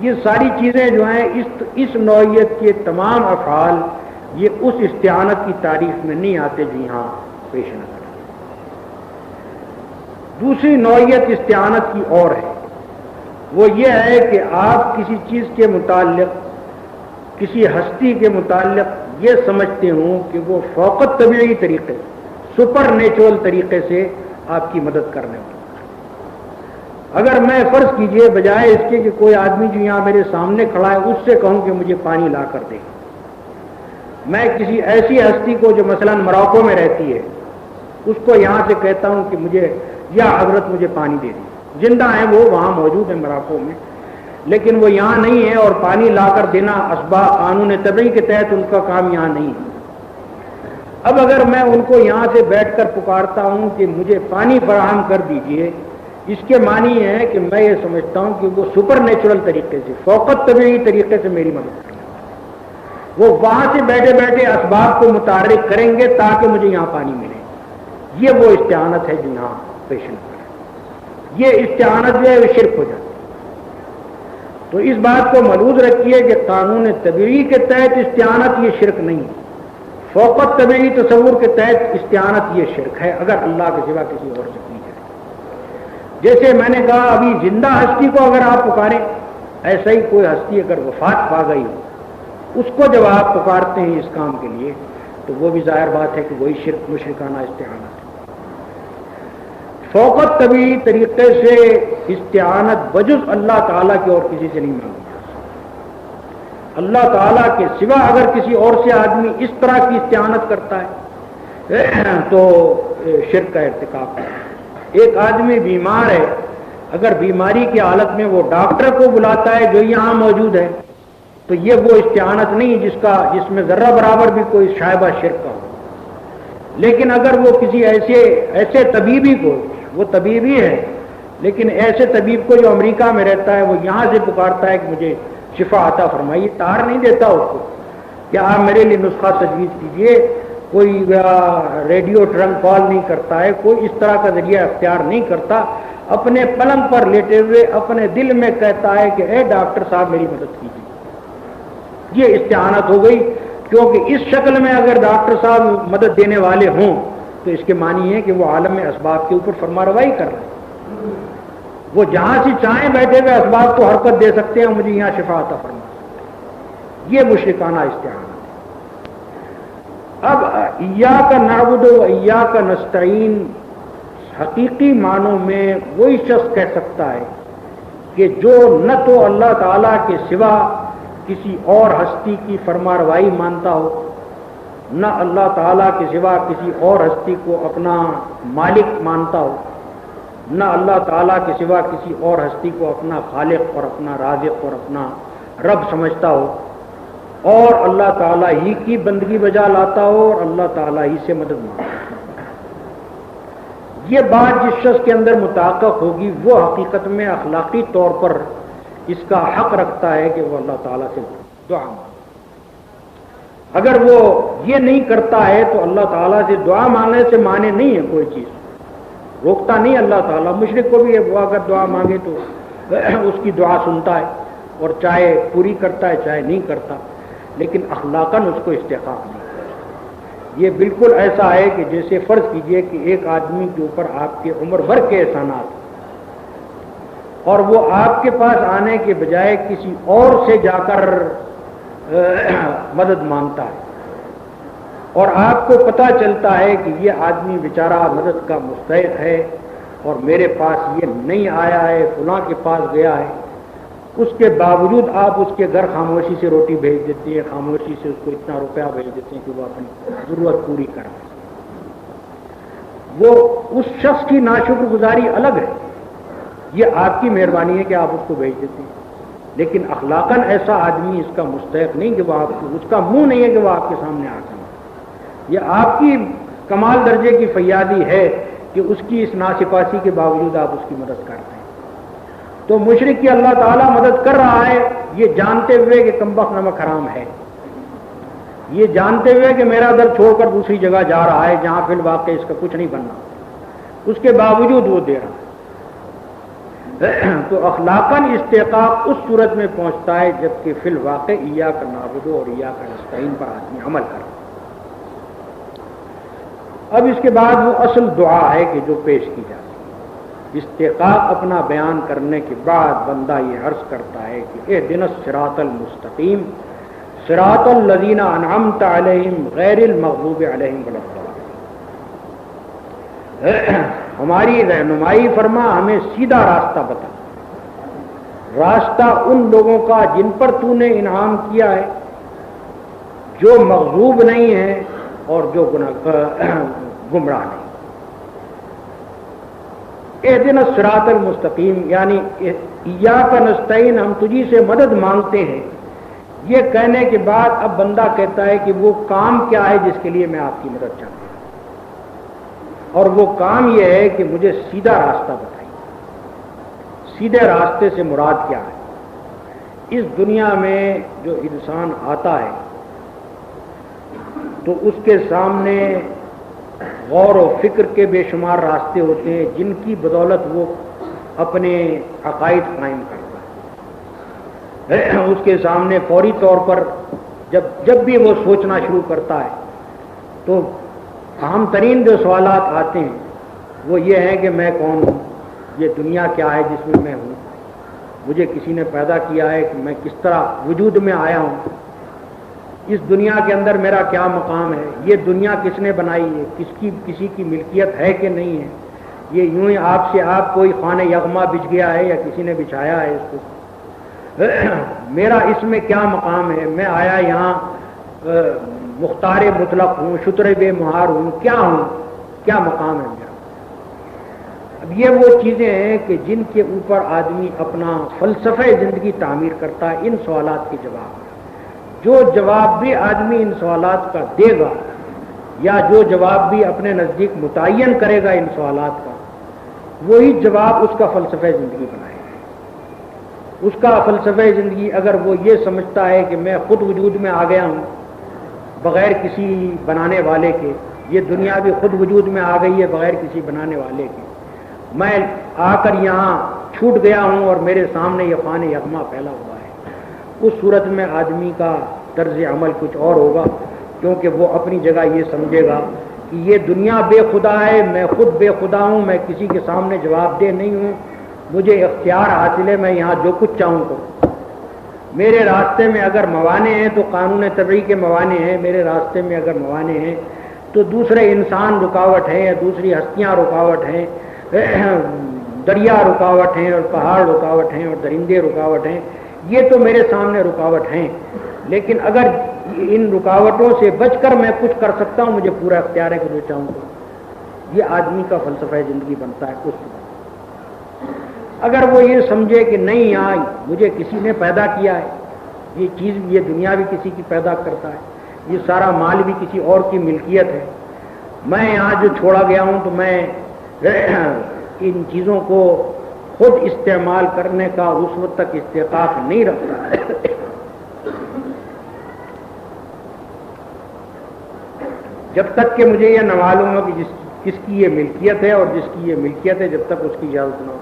یہ ساری چیزیں جو ہیں اس نوعیت کے تمام افعال یہ اس استعانت کی تعریف میں نہیں آتے جو یہاں پیش نظر. دوسری نوعیت استعانت کی اور ہے، وہ یہ ہے کہ آپ کسی چیز کے متعلق، کسی ہستی کے متعلق یہ سمجھتے ہوں کہ وہ فوقت طبعی طریقے، سپر نیچرل طریقے سے آپ کی مدد کرنے والا. اگر میں فرض کیجئے بجائے اس کے کہ کوئی آدمی جو یہاں میرے سامنے کھڑا ہے اس سے کہوں کہ مجھے پانی لا کر دے، میں کسی ایسی ہستی کو جو مثلا موراکو میں رہتی ہے اس کو یہاں سے کہتا ہوں کہ مجھے، یا حضرت مجھے پانی دے دی. زندہ ہیں وہ، وہاں موجود ہیں موراکو میں، لیکن وہ یہاں نہیں ہے، اور پانی لا کر دینا اسباب قانون طبعی کے تحت ان کا کام یہاں نہیں ہے. اب اگر میں ان کو یہاں سے بیٹھ کر پکارتا ہوں کہ مجھے پانی فراہم کر دیجئے، اس کے معنی ہے کہ میں یہ سمجھتا ہوں کہ وہ سپر نیچرل طریقے سے، فوقت طبعی طریقے سے میری مدد کریں. وہ وہاں سے بیٹھے بیٹھے اسباب کو متحرک کریں گے تاکہ مجھے یہاں پانی ملے. یہ وہ استعانت ہے جو یہاں پیش نظر. یہ استعانت جو ہے وہ شرک ہو جاتی ہے. تو اس بات کو ملحوظ رکھیے کہ قانون طبعی کے تحت استعانت یہ شرک نہیں، فوقت طبعی تصور کے تحت استعانت یہ شرک ہے اگر اللہ کے سوا کسی اور سے کی جائے. جیسے میں نے کہا ابھی زندہ ہستی کو اگر آپ پکاریں، ایسا ہی کوئی ہستی اگر وفات پا گئی اس کو جب آپ پکارتے ہیں اس کام کے لیے تو وہ بھی ظاہر بات ہے کہ وہی شرک، مشرکانہ استعانت ہے. فوقت طبعی طریقے سے استعانت بجز اللہ تعالیٰ کے اور کسی سے نہیں مانگی جا سکتی. اللہ تعالیٰ کے سوا اگر کسی اور سے آدمی اس طرح کی استعانت کرتا ہے تو شرک کا ارتکاب ہے. ایک آدمی بیمار ہے، اگر بیماری کی حالت میں وہ ڈاکٹر کو بلاتا ہے جو یہاں موجود ہے تو یہ وہ استعانت نہیں جس میں ذرہ برابر بھی کوئی شائبہ شرک کا ہو. لیکن اگر وہ کسی ایسے طبیبی کو، وہ طبیبی ہے لیکن ایسے طبیب کو جو امریکہ میں رہتا ہے وہ یہاں سے پکارتا ہے کہ مجھے شفا عطا فرمائیے، تار نہیں دیتا اس کو کہ آپ میرے لیے نسخہ تجویز کیجیے، کوئی ریڈیو ٹرنک کال نہیں کرتا ہے، کوئی اس طرح کا ذریعہ اختیار نہیں کرتا. اپنے پلنگ پر لیٹے ہوئے اپنے دل میں کہتا ہے کہ اے ڈاکٹر صاحب میری مدد کیجیے. یہ استعانت ہو گئی، کیونکہ اس شکل میں اگر ڈاکٹر صاحب مدد دینے والے ہوں تو اس کے معنی ہے کہ وہ عالم میں اسباب کے اوپر فرمانروائی کر رہے ہیں. وہ جہاں سے چاہیں بیٹھے ہوئے اسباب کو حرکت دے سکتے ہیں، مجھے یہاں شفا عطا فرما سکتے ہیں. یہ مشرکانہ استعانت ہے. اب ایاک نعبد و ایاک نستعین حقیقی معنوں میں وہی شخص کہہ سکتا ہے کہ جو نہ تو اللہ تعالیٰ کے سوا کسی اور ہستی کی فرمانروائی مانتا ہو، نہ اللہ تعالیٰ کے سوا کسی اور ہستی کو اپنا مالک مانتا ہو، نہ اللہ تعالیٰ کے سوا کسی اور ہستی کو اپنا خالق اور اپنا رازق اور اپنا رب سمجھتا ہو، اور اللہ تعالیٰ ہی کی بندگی بجا لاتا ہو اور اللہ تعالیٰ ہی سے مدد مانگتا ہو۔ یہ بات جس شخص کے اندر متحقق ہوگی وہ حقیقت میں اخلاقی طور پر اس کا حق رکھتا ہے کہ وہ اللہ تعالیٰ سے دعا مانگے۔ اگر وہ یہ نہیں کرتا ہے تو اللہ تعالیٰ سے دعا مانگنے سے مانے نہیں ہے، کوئی چیز روکتا نہیں اللہ تعالیٰ۔ مشرک کو بھی وہ اگر دعا مانگے تو اس کی دعا سنتا ہے اور چاہے پوری کرتا ہے چاہے نہیں کرتا، لیکن اخلاقاً اس کو استحقاق نہیں۔ یہ بالکل ایسا ہے کہ جیسے فرض کیجئے کہ ایک آدمی کے اوپر آپ کے عمر بھر کے احسانات اور وہ آپ کے پاس آنے کے بجائے کسی اور سے جا کر مدد مانگتا ہے، اور آپ کو پتہ چلتا ہے کہ یہ آدمی بیچارہ مدد کا مستحق ہے اور میرے پاس یہ نہیں آیا ہے، فلاں کے پاس گیا ہے، اس کے باوجود آپ اس کے گھر خاموشی سے روٹی بھیج دیتے ہیں، خاموشی سے اس کو اتنا روپیہ بھیج دیتے ہیں کہ وہ اپنی ضرورت پوری کرے۔ وہ اس شخص کی ناشکر گزاری الگ ہے، یہ آپ کی مہربانی ہے کہ آپ اس کو بھیج دیتے ہیں، لیکن اخلاقاً ایسا آدمی اس کا مستحق نہیں کہ وہ آپ کو، اس کا منہ نہیں ہے کہ وہ آپ کے سامنے آ سکے۔ یہ آپ کی کمال درجے کی فیاضی ہے کہ اس کی اس ناسپاسی کے باوجود آپ اس کی مدد کرتے ہیں۔ تو مشرک کی اللہ تعالیٰ مدد کر رہا ہے یہ جانتے ہوئے کہ کمبخت نمک حرام ہے، یہ جانتے ہوئے کہ میرا در چھوڑ کر دوسری جگہ جا رہا ہے جہاں فی الواقع اس کا کچھ نہیں بننا، اس کے باوجود وہ دے رہا ہے۔ تو اخلاقاً استحقاق اس صورت میں پہنچتا ہے جبکہ فی الواقع ایاک نعبد اور ایاک نستعین پر آدمی عمل کرے۔ اب اس کے بعد وہ اصل دعا ہے کہ جو پیش کی جاتی ہے۔ استحقاق اپنا بیان کرنے کے بعد بندہ یہ عرض کرتا ہے کہ اہدنا الصراط المستقیم صراط الذین انعمت علیہم غیر المغضوب علیہم ولا الضالین۔ ہماری رہنمائی فرما، ہمیں سیدھا راستہ بتا، راستہ ان لوگوں کا جن پر تو نے انعام کیا ہے، جو مغضوب نہیں ہیں اور جو گمراہ نہیں۔ اہدنا الصراط المستقیم یعنی ایاک نستعین، ہم تجھی سے مدد مانگتے ہیں، یہ کہنے کے بعد اب بندہ کہتا ہے کہ وہ کام کیا ہے جس کے لیے میں آپ کی مدد چاہتا ہوں، اور وہ کام یہ ہے کہ مجھے سیدھا راستہ بتائیے۔ سیدھے راستے سے مراد کیا ہے؟ اس دنیا میں جو انسان آتا ہے تو اس کے سامنے غور و فکر کے بے شمار راستے ہوتے ہیں جن کی بدولت وہ اپنے عقائد قائم کرتا ہے۔ اس کے سامنے فوری طور پر جب بھی وہ سوچنا شروع کرتا ہے تو اہم ترین جو سوالات آتے ہیں وہ یہ ہے کہ میں کون ہوں، یہ دنیا کیا ہے جس میں ہوں، مجھے کسی نے پیدا کیا ہے کہ میں کس طرح وجود میں آیا ہوں، اس دنیا کے اندر میرا کیا مقام ہے، یہ دنیا کس نے بنائی ہے، کسی کی ملکیت ہے کہ نہیں ہے، یہ یوں ہی آپ سے آپ کوئی خانہ یغما بچھ گیا ہے یا کسی نے بچھایا ہے اس کو، میرا اس میں کیا مقام ہے، میں آیا یہاں مختار مطلق ہوں، شتر بے مہار ہوں، کیا مقام ہے میرا۔ اب یہ وہ چیزیں ہیں کہ جن کے اوپر آدمی اپنا فلسفہ زندگی تعمیر کرتا ہے۔ ان سوالات کے جواب، جو جواب بھی آدمی ان سوالات کا دے گا یا جو جواب بھی اپنے نزدیک متعین کرے گا ان سوالات کا، وہی جواب اس کا فلسفہ زندگی بنائے گا۔ اس کا فلسفہ زندگی اگر وہ یہ سمجھتا ہے کہ میں خود وجود میں آ گیا ہوں بغیر کسی بنانے والے کے، یہ دنیا بھی خود وجود میں آ گئی ہے بغیر کسی بنانے والے کے، میں آ کر یہاں چھوٹ گیا ہوں اور میرے سامنے یہ خانہ یغما پھیلا ہوا ہے، اس صورت میں آدمی کا طرز عمل کچھ اور ہوگا، کیونکہ وہ اپنی جگہ یہ سمجھے گا کہ یہ دنیا بے خدا ہے، میں خود بے خدا ہوں، میں کسی کے سامنے جواب دہ نہیں ہوں، مجھے اختیار حاصل ہے، میں یہاں جو کچھ چاہوں کروں۔ میرے راستے میں اگر موانع ہیں تو قانون طبعی کے موانع ہیں، میرے راستے میں اگر موانع ہیں تو دوسرے انسان رکاوٹ ہیں یا دوسری ہستیاں رکاوٹ ہیں، دریا رکاوٹ ہیں اور پہاڑ رکاوٹ ہیں اور درندے رکاوٹ ہیں، یہ تو میرے سامنے رکاوٹ ہیں، لیکن اگر ان رکاوٹوں سے بچ کر میں کچھ کر سکتا ہوں، مجھے پورا اختیار ہے کہ جو چاہوں تو یہ آدمی کا فلسفہ زندگی بنتا ہے اس وقت۔ اگر وہ یہ سمجھے کہ نہیں یہاں مجھے کسی نے پیدا کیا ہے، یہ چیز بھی، یہ دنیا بھی کسی کی پیدا کرتا ہے، یہ سارا مال بھی کسی اور کی ملکیت ہے، میں یہاں جو چھوڑا گیا ہوں تو میں ان چیزوں کو خود استعمال کرنے کا اس وقت تک استحقاق نہیں رکھتا جب تک کہ مجھے یہ نہ معلوم ہو کہ کس کی یہ ملکیت ہے، اور جس کی یہ ملکیت ہے جب تک اس کی اجازت نہ ہو،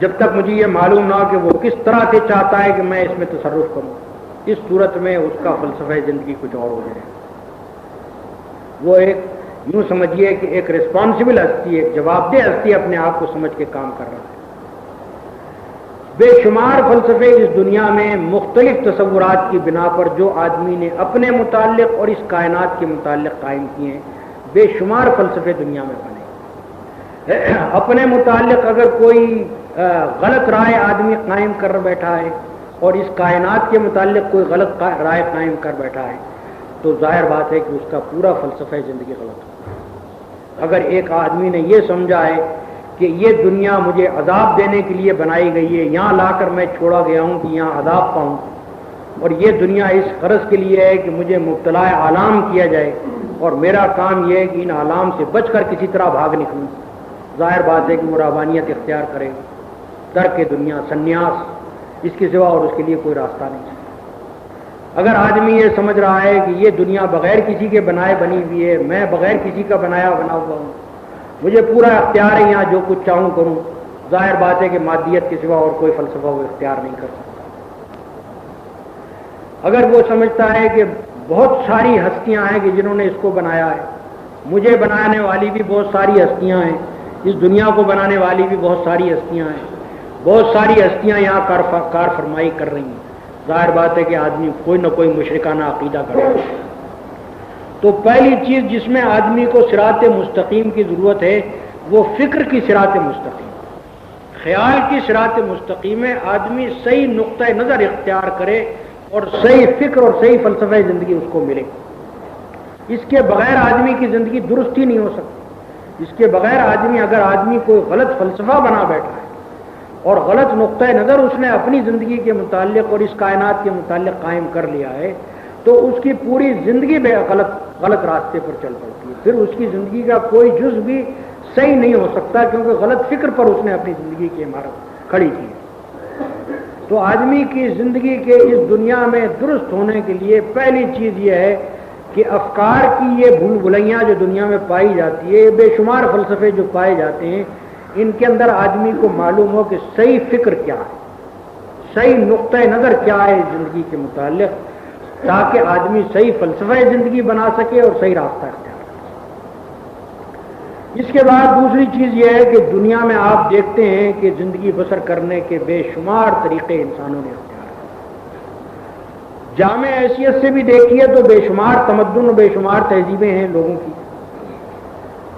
جب تک مجھے یہ معلوم نہ ہو کہ وہ کس طرح سے چاہتا ہے کہ میں اس میں تصرف کروں، اس صورت میں اس کا فلسفہ زندگی کچھ اور ہو جائے۔ وہ ایک یوں سمجھیے کہ ایک ریسپانسبل ہستی، ایک جواب دہ ہستی اپنے آپ کو سمجھ کے کام کر رہا ہے۔ بے شمار فلسفے اس دنیا میں مختلف تصورات کی بنا پر جو آدمی نے اپنے متعلق اور اس کائنات کے متعلق قائم کیے ہیں، بے شمار فلسفے دنیا میں بنے۔ اپنے متعلق اگر کوئی غلط رائے آدمی قائم کر بیٹھا ہے اور اس کائنات کے متعلق کوئی غلط رائے قائم کر بیٹھا ہے تو ظاہر بات ہے کہ اس کا پورا فلسفہ زندگی غلط ہے۔ اگر ایک آدمی نے یہ سمجھا ہے کہ یہ دنیا مجھے عذاب دینے کے لیے بنائی گئی ہے، یہاں لا کر میں چھوڑا گیا ہوں کہ یہاں عذاب پاؤں، اور یہ دنیا اس غرض کے لیے ہے کہ مجھے مبتلا آلام کیا جائے اور میرا کام یہ ہے کہ ان آلام سے بچ کر کسی طرح بھاگ نکلوں، ظاہر بات ہے کہ وہ رہبانیت اختیار کرے گا، ترک دنیا، سنیاس، اس کے سوا اور اس کے لیے کوئی راستہ نہیں۔ اگر آدمی یہ سمجھ رہا ہے کہ یہ دنیا بغیر کسی کے بنائے بنی ہوئی ہے، میں بغیر کسی کا بنا ہوا ہوں، مجھے پورا اختیار ہے یہاں جو کچھ چاہوں کروں، ظاہر بات ہے کہ مادیت کے سوا اور کوئی فلسفہ وہ اختیار نہیں کر سکتا۔ اگر وہ سمجھتا ہے کہ بہت ساری ہستیاں ہیں کہ جنہوں نے اس کو بنایا ہے، مجھے بنانے والی بھی بہت ساری ہستیاں ہیں، اس دنیا کو بنانے والی بھی بہت ساری ہستیاں ہیں، بہت ساری ہستیاں یہاں کار فرمائی کر رہی ہیں، ظاہر بات ہے کہ آدمی کوئی نہ کوئی مشرکانہ عقیدہ کرے گا۔ تو پہلی چیز جس میں آدمی کو صراط مستقیم کی ضرورت ہے وہ فکر کی صراط مستقیم، خیال کی صراط مستقیم میں آدمی صحیح نقطہ نظر اختیار کرے اور صحیح فکر اور صحیح فلسفہ زندگی اس کو ملے۔ اس کے بغیر آدمی کی زندگی درست ہی نہیں ہو سکتی۔ اس کے بغیر اگر آدمی کوئی غلط فلسفہ بنا بیٹھا ہے اور غلط نقطہ نظر اس نے اپنی زندگی کے متعلق اور اس کائنات کے متعلق قائم کر لیا ہے تو اس کی پوری زندگی بے غلط راستے پر چل پڑتی ہے، پھر اس کی زندگی کا کوئی جز بھی صحیح نہیں ہو سکتا، کیونکہ غلط فکر پر اس نے اپنی زندگی کی عمارت کھڑی کی ہے۔ تو آدمی کی زندگی کے اس دنیا میں درست ہونے کے لیے پہلی چیز یہ ہے کہ افکار کی یہ بھول بھلیاں جو دنیا میں پائی جاتی ہے، بے شمار فلسفے جو پائے جاتے ہیں، ان کے اندر آدمی کو معلوم ہو کہ صحیح فکر کیا ہے، صحیح نقطہ نظر کیا ہے زندگی کے متعلق، تاکہ آدمی صحیح فلسفہ زندگی بنا سکے اور صحیح راستہ اختیار کرے۔ اس کے بعد دوسری چیز یہ ہے کہ دنیا میں آپ دیکھتے ہیں کہ زندگی بسر کرنے کے بے شمار طریقے انسانوں نے اختیار کیے۔ جامع حیثیت سے بھی دیکھیے تو بے شمار تمدن و بے شمار تہذیبیں ہیں لوگوں کی،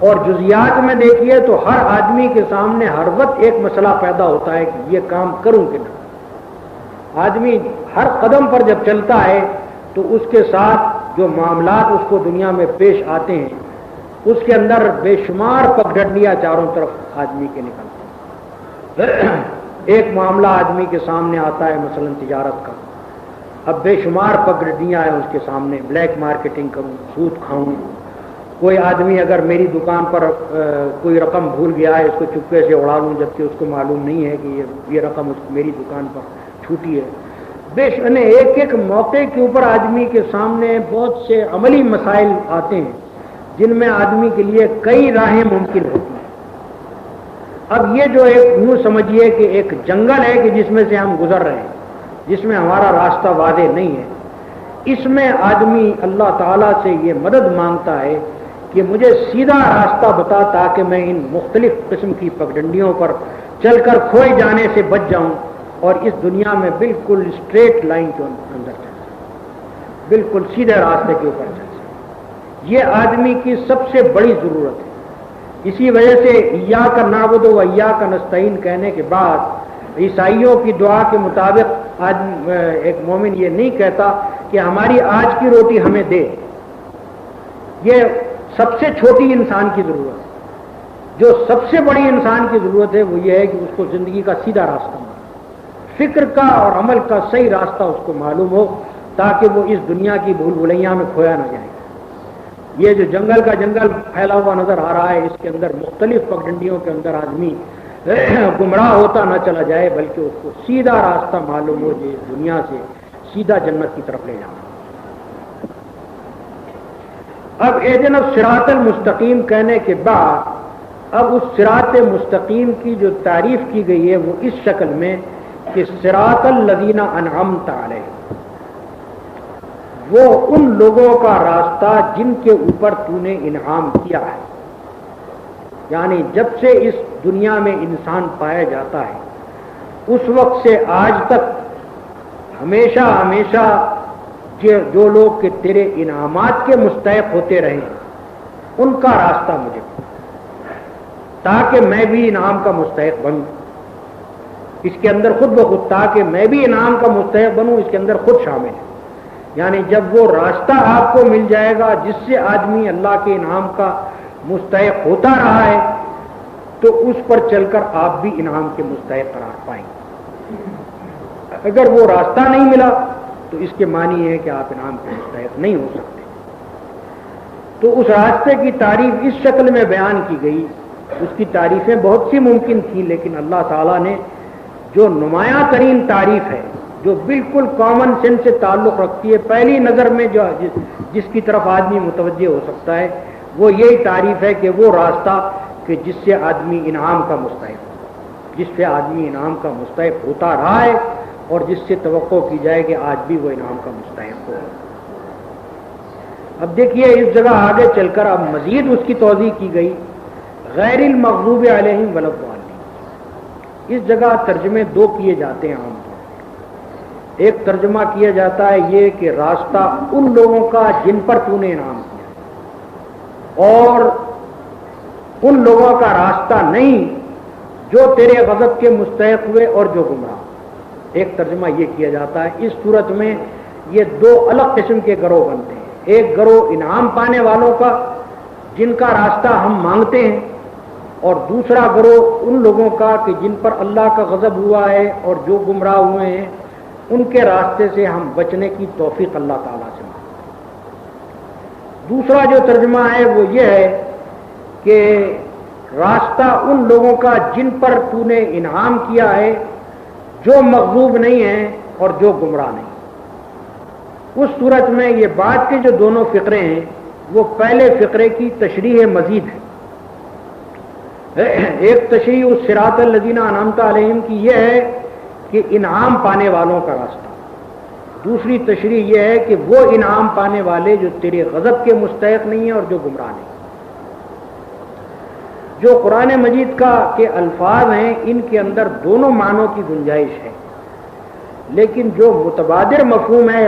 اور جزیات میں دیکھیے تو ہر آدمی کے سامنے ہر وقت ایک مسئلہ پیدا ہوتا ہے کہ یہ کام کروں کہ نہ۔ آدمی ہر قدم پر جب چلتا ہے تو اس کے ساتھ جو معاملات اس کو دنیا میں پیش آتے ہیں اس کے اندر بے شمار پگڈنڈیاں چاروں طرف آدمی کے نکلتے ہیں۔ ایک معاملہ آدمی کے سامنے آتا ہے مثلا تجارت کا، اب بے شمار پگڈنڈیاں ہیں اس کے سامنے، بلیک مارکیٹنگ کروں، سود کھاؤں، کوئی آدمی اگر میری دکان پر کوئی رقم بھول گیا ہے اس کو چپکے سے اڑا لوں جبکہ اس کو معلوم نہیں ہے کہ یہ رقم میری دکان پر چھوٹی ہے۔ ایک ایک موقع کے اوپر آدمی کے سامنے بہت سے عملی مسائل آتے ہیں جن میں آدمی کے لیے کئی راہیں ممکن ہوتی ہیں۔ اب یہ جو ایک یوں سمجھیے کہ ایک جنگل ہے کہ جس میں سے ہم گزر رہے ہیں، جس میں ہمارا راستہ واضح نہیں ہے، اس میں آدمی اللہ تعالیٰ سے یہ مدد مانگتا ہے کہ مجھے سیدھا راستہ بتا تاکہ میں ان مختلف قسم کی پگڈنڈیوں پر چل کر کھوئے جانے سے بچ جاؤں اور اس دنیا میں بالکل اسٹریٹ لائن کے اندر چل سکے، بالکل سیدھے راستے کے اوپر چل سکے۔ یہ آدمی کی سب سے بڑی ضرورت ہے۔ اسی وجہ سے ایاک نعبد و ایاک نستعین کہنے کے بعد عیسائیوں کی دعا کے مطابق ایک مومن یہ نہیں کہتا کہ ہماری آج کی روٹی ہمیں دے۔ یہ سب سے چھوٹی انسان کی ضرورت ہے۔ جو سب سے بڑی انسان کی ضرورت ہے وہ یہ ہے کہ اس کو زندگی کا سیدھا راستہ معلوم، فکر کا اور عمل کا صحیح راستہ اس کو معلوم ہو، تاکہ وہ اس دنیا کی بھول بھلیاں میں کھویا نہ جائے۔ یہ جو جنگل کا جنگل پھیلا ہوا نظر آ رہا ہے، اس کے اندر مختلف پگڈنڈیوں کے اندر آدمی گمراہ ہوتا نہ چلا جائے، بلکہ اس کو سیدھا راستہ معلوم ہو جو اس دنیا سے سیدھا جنت کی طرف لے جانا۔ اب اہدنا الصراط المستقیم کہنے کے بعد اب اس صراط مستقیم کی جو تعریف کی گئی ہے وہ اس شکل میں کہ صراط الذین انعمت علیہم، وہ ان لوگوں کا راستہ جن کے اوپر تو نے انعام کیا ہے۔ یعنی جب سے اس دنیا میں انسان پایا جاتا ہے اس وقت سے آج تک ہمیشہ ہمیشہ جو لوگ کہ تیرے انعامات کے مستحق ہوتے رہے ان کا راستہ مجھے، تاکہ میں بھی انعام کا مستحق بنوں۔ اس کے اندر خود بخود تاکہ میں بھی انعام کا مستحق بنوں، اس کے اندر خود شامل ہے۔ یعنی جب وہ راستہ آپ کو مل جائے گا جس سے آدمی اللہ کے انعام کا مستحق ہوتا رہا ہے، تو اس پر چل کر آپ بھی انعام کے مستحق قرار پائیں گے۔ اگر وہ راستہ نہیں ملا تو اس کے معنی ہے کہ آپ انعام کے مستحق نہیں ہو سکتے۔ تو اس راستے کی تعریف اس شکل میں بیان کی گئی۔ اس کی تعریفیں بہت سی ممکن تھیں، لیکن اللہ تعالیٰ نے جو نمایاں ترین تعریف ہے، جو بالکل کامن سینس سے تعلق رکھتی ہے، پہلی نظر میں جو جس کی طرف آدمی متوجہ ہو سکتا ہے، وہ یہی تعریف ہے کہ وہ راستہ کہ جس سے آدمی انعام کا مستحق ہو، جس سے آدمی انعام کا مستحق ہوتا رہا ہے اور جس سے توقع کی جائے کہ آج بھی وہ انعام کا مستحق ہو۔ اب دیکھیے اس جگہ آگے چل کر اب مزید اس کی توضیح کی گئی، غیر المغضوب علیہم ولا الضالین۔ اس جگہ ترجمے دو کیے جاتے ہیں عام طور پر۔ ایک ترجمہ کیا جاتا ہے یہ کہ راستہ ان لوگوں کا جن پر تو نے انعام کیا، اور ان لوگوں کا راستہ نہیں جو تیرے غضب کے مستحق ہوئے اور جو گمراہ۔ ایک ترجمہ یہ کیا جاتا ہے۔ اس صورت میں یہ دو الگ قسم کے گروہ بنتے ہیں، ایک گروہ انعام پانے والوں کا جن کا راستہ ہم مانگتے ہیں، اور دوسرا گروہ ان لوگوں کا کہ جن پر اللہ کا غضب ہوا ہے اور جو گمراہ ہوئے ہیں، ان کے راستے سے ہم بچنے کی توفیق اللہ تعالیٰ سے مانگتے ہیں۔ دوسرا جو ترجمہ ہے وہ یہ ہے کہ راستہ ان لوگوں کا جن پر تو نے انعام کیا ہے، جو مغضوب نہیں ہیں اور جو گمراہ نہیں۔ اس صورت میں یہ بات کے جو دونوں فقرے ہیں وہ پہلے فقرے کی تشریح مزید ہے۔ ایک تشریح اس صراط الذین انعمت علیہم کی یہ ہے کہ انعام پانے والوں کا راستہ، دوسری تشریح یہ ہے کہ وہ انعام پانے والے جو تیرے غضب کے مستحق نہیں ہیں اور جو گمراہ نہیں۔ جو قرآن مجید کے الفاظ ہیں ان کے اندر دونوں معنوں کی گنجائش ہے، لیکن جو متبادر مفہوم ہے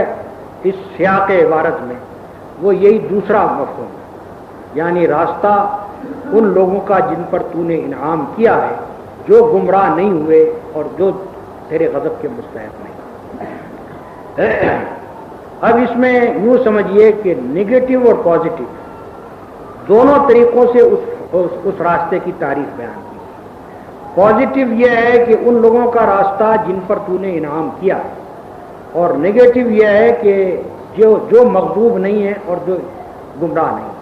اس سیاق عبارت میں وہ یہی دوسرا مفہوم ہے، یعنی راستہ ان لوگوں کا جن پر تو نے انعام کیا ہے، جو گمراہ نہیں ہوئے اور جو تیرے غضب کے مستحق نہیں۔ اب اس میں یوں سمجھیے کہ نگیٹو اور پازیٹو دونوں طریقوں سے اس راستے کی تعریف بیان کی۔ پازیٹو یہ ہے کہ ان لوگوں کا راستہ جن پر تو نے انعام کیا، اور نگیٹو یہ ہے کہ جو مغضوب نہیں ہے اور جو گمراہ نہیں۔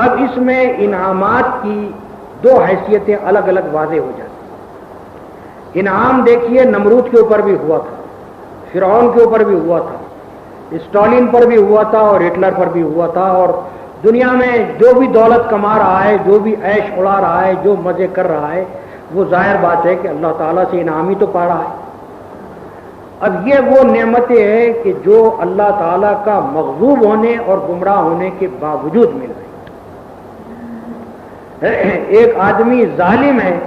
اب اس میں انعامات کی دو حیثیتیں الگ الگ واضح ہو جاتی۔ انعام دیکھیے نمرود کے اوپر بھی ہوا تھا، فرعون کے اوپر بھی ہوا تھا، اسٹالین پر بھی ہوا تھا اور ہٹلر پر بھی ہوا تھا، اور دنیا میں جو بھی دولت کما رہا ہے، جو بھی عیش اڑا رہا ہے، جو مزے کر رہا ہے، وہ ظاہر بات ہے کہ اللہ تعالیٰ سے انعام ہی تو پا رہا ہے۔ اب یہ وہ نعمتیں ہیں کہ جو اللہ تعالیٰ کا مغضوب ہونے اور گمراہ ہونے کے باوجود مل رہی۔ ایک آدمی ظالم ہے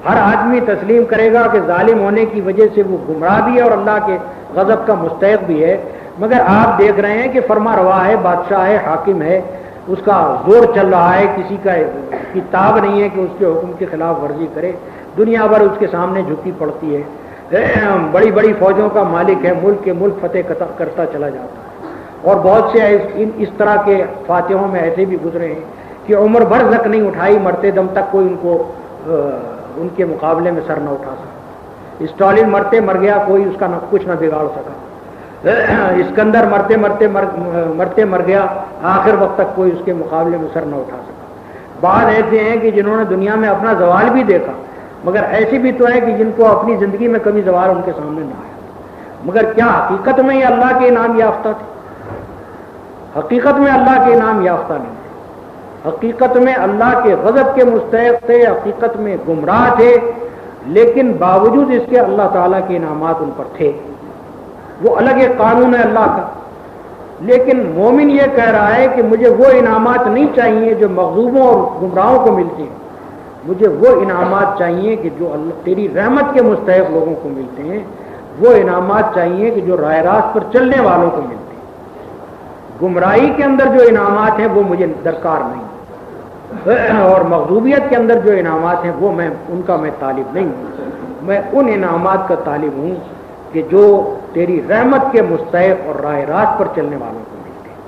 ہر آدمی تسلیم کرے گا کہ ظالم ہونے کی وجہ سے وہ گمراہ بھی ہے اور اللہ کے غضب کا مستحق بھی ہے، مگر آپ دیکھ رہے ہیں کہ فرما روا ہے، بادشاہ ہے، حاکم ہے، اس کا زور چل رہا ہے، کسی کا کتاب نہیں ہے کہ اس کے حکم کی خلاف ورزی کرے، دنیا بھر اس کے سامنے جھکی پڑتی ہے، بڑی بڑی فوجوں کا مالک ہے، ملک کے ملک فتح کرتا چلا جاتا ہے۔ اور بہت سے اس طرح کے فاتحوں میں ایسے بھی گزرے ہیں کہ عمر بھر زک نہیں اٹھائی، مرتے دم تک کوئی ان کے مقابلے میں سر نہ اٹھا سکا۔ اسٹالن مرتے مر گیا، کوئی اس کا کچھ نہ بگاڑ سکا۔ اسکندر مرتے مر گیا، آخر وقت تک کوئی اس کے مقابلے میں سر نہ اٹھا سکا۔ بعض ایسے ہیں کہ جنہوں نے دنیا میں اپنا زوال بھی دیکھا، مگر ایسے بھی تو ہیں کہ جن کو اپنی زندگی میں کبھی زوال ان کے سامنے نہ آیا، مگر کیا حقیقت میں یہ اللہ کے انعام یافتہ تھے؟ حقیقت میں اللہ کے انعام یافتہ نہیں، حقیقت میں اللہ کے غضب کے مستحق تھے، حقیقت میں گمراہ تھے، لیکن باوجود اس کے اللہ تعالیٰ کے انعامات ان پر تھے۔ وہ الگ ایک قانون ہے اللہ کا، لیکن مومن یہ کہہ رہا ہے کہ مجھے وہ انعامات نہیں چاہیے جو مغضوبوں اور گمراہوں کو ملتے ہیں، مجھے وہ انعامات چاہیے کہ جو اللہ تیری رحمت کے مستحق لوگوں کو ملتے ہیں، وہ انعامات چاہیے کہ جو راہ راست پر چلنے والوں کو ملتے ہیں۔ گمراہی کے اندر جو انعامات ہیں وہ مجھے درکار نہیں، اور مغضوبیت کے اندر جو انعامات ہیں وہ ان کا میں طالب نہیں ہوں، میں ان انعامات کا طالب ہوں کہ جو تیری رحمت کے مستحق اور راہ راست پر چلنے والوں کو ملتے ہیں۔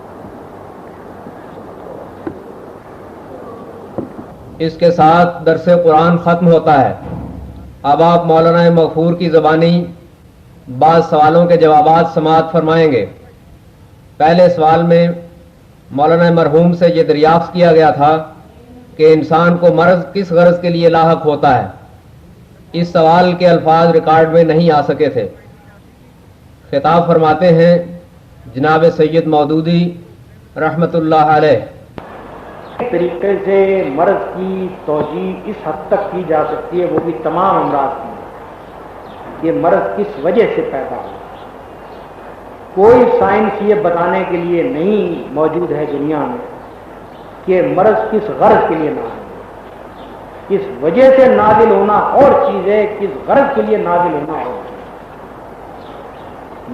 اس کے ساتھ درس قرآن ختم ہوتا ہے۔ اب آپ مولانا مغفور کی زبانی بعض سوالوں کے جوابات سماعت فرمائیں گے۔ پہلے سوال میں مولانا مرحوم سے یہ دریافت کیا گیا تھا کہ انسان کو مرض کس غرض کے لیے لاحق ہوتا ہے۔ اس سوال کے الفاظ ریکارڈ میں نہیں آ سکے تھے۔ خطاب فرماتے ہیں جناب سید مودودی رحمت اللہ علیہ۔ اس طریقے سے مرض کی توجیہ اس حد تک کی جا سکتی ہے، وہ بھی تمام امراض کی، کہ مرض کس وجہ سے پیدا ہو۔ کوئی سائنس یہ بتانے کے لیے نہیں موجود ہے دنیا میں کہ مرض کس غرض کے لیے نازل ہے، کس وجہ سے نازل ہونا اور چیز ہے، کس غرض کے لیے نازل ہونا اور چیز۔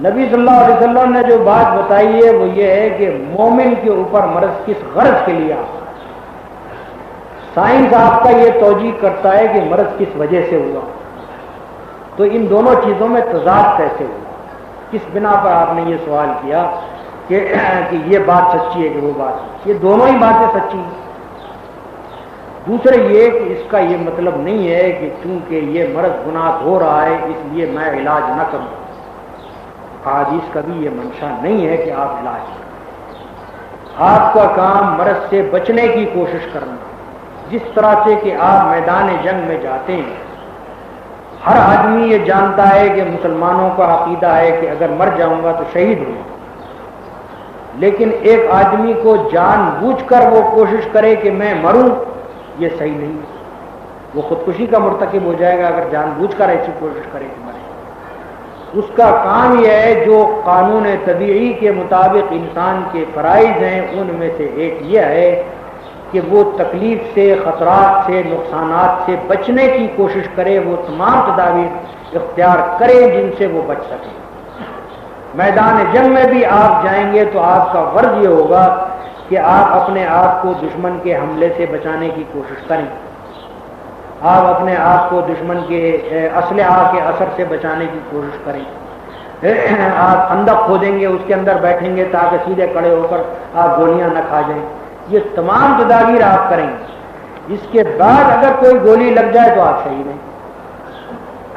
نبی صلی اللہ علیہ وسلم نے جو بات بتائی ہے وہ یہ ہے کہ مومن کے اوپر مرض کس غرض کے لیے آتا ہے۔ سائنس آپ کا یہ توجیہ کرتا ہے کہ مرض کس وجہ سے ہوا، تو ان دونوں چیزوں میں تضاد کیسے ہوا؟ کس بنا پر آپ نے یہ سوال کیا کہ یہ بات سچی ہے کہ وہ بات؟ یہ دونوں ہی باتیں سچی ہیں۔ دوسرے یہ کہ اس کا یہ مطلب نہیں ہے کہ چونکہ یہ مرض گناہ ہو رہا ہے اس لیے میں علاج نہ کروں۔ آج اس کا بھی یہ منشا نہیں ہے کہ آپ علاج کریں۔ آپ کا کام مرض سے بچنے کی کوشش کرنا، جس طرح سے کہ آپ میدان جنگ میں جاتے ہیں، ہر آدمی یہ جانتا ہے کہ مسلمانوں کا عقیدہ ہے کہ اگر مر جاؤں گا تو شہید ہوں گا، لیکن ایک آدمی کو جان بوجھ کر وہ کوشش کرے کہ میں مروں، یہ صحیح نہیں ہے۔ وہ خودکشی کا مرتکب ہو جائے گا اگر جان بوجھ کر ایسی کوشش کرے کہ مرے۔ اس کا کام یہ ہے جو قانون طبیعی کے مطابق انسان کے فرائض ہیں ان میں سے ایک یہ ہے کہ وہ تکلیف سے، خطرات سے، نقصانات سے بچنے کی کوشش کرے، وہ تمام تدابیر اختیار کرے جن سے وہ بچ سکے۔ میدان جنگ میں بھی آپ جائیں گے تو آپ کا فرض یہ ہوگا کہ آپ اپنے آپ کو دشمن کے حملے سے بچانے کی کوشش کریں، آپ اپنے آپ کو دشمن کے اسلحہ کے اثر سے بچانے کی کوشش کریں۔ آپ خندق کھودیں گے، اس کے اندر بیٹھیں گے تاکہ سیدھے کھڑے ہو کر آپ گولیاں نہ کھا جائیں۔ یہ تمام تدابیر آپ کریں گے۔ اس کے بعد اگر کوئی گولی لگ جائے تو آپ صحیح نہیں۔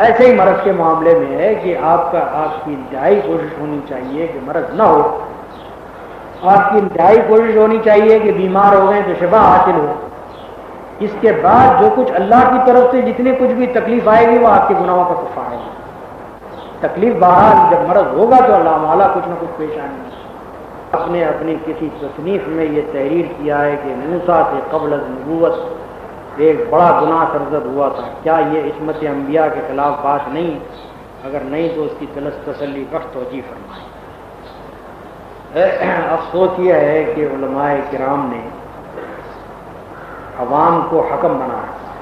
ایسے ہی مرض کے معاملے میں ہے کہ آپ کی انتہائی کوشش ہونی چاہیے کہ مرض نہ ہو، آپ کی انتہائی کوشش ہونی چاہیے کہ بیمار ہو گئے تو شفا حاصل ہو۔ اس کے بعد جو کچھ اللہ کی طرف سے جتنی کچھ بھی تکلیف آئے گی وہ آپ کے گناہوں کا کفارہ ہے۔ تکلیف بہرحال جب مرض ہوگا تو اللہ تعالیٰ کچھ نہ کچھ پیش آئیں گے۔ آپ نے اپنی کسی تصنیف میں یہ تحریر کیا ہے کہ موسیٰ سے قبل از نبوت ایک بڑا گناہ سرزد ہوا تھا، کیا یہ عصمت انبیاء کے خلاف بات نہیں؟ اگر نہیں تو اس کی تسلی بخش توجیہ فرمائیں۔ افسوس یہ ہے کہ علماء کرام نے عوام کو حکم بنا رکھا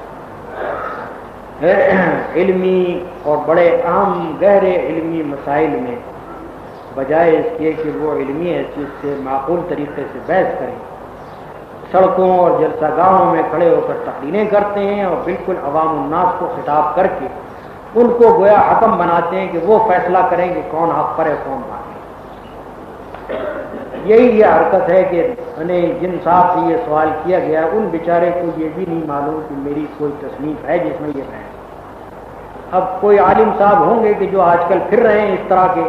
علمی اور بڑے اہم گہرے علمی مسائل میں بجائے اس کے کہ وہ علمی حیثیت سے معقول طریقے سے بحث کریں، سڑکوں اور جلسہ گاہوں میں کھڑے ہو کر تقریریں کرتے ہیں اور بالکل عوام الناس کو خطاب کر کے ان کو گویا حکم بناتے ہیں کہ وہ فیصلہ کریں کہ کون حق پر ہے کون باطل۔ یہی یہ حرکت ہے کہ جن صاحب سے یہ سوال کیا گیا ان بیچارے کو یہ بھی نہیں معلوم کہ میری کوئی تصنیف ہے جس میں یہ ہے۔ اب کوئی عالم صاحب ہوں گے کہ جو آج کل پھر رہے ہیں اس طرح کے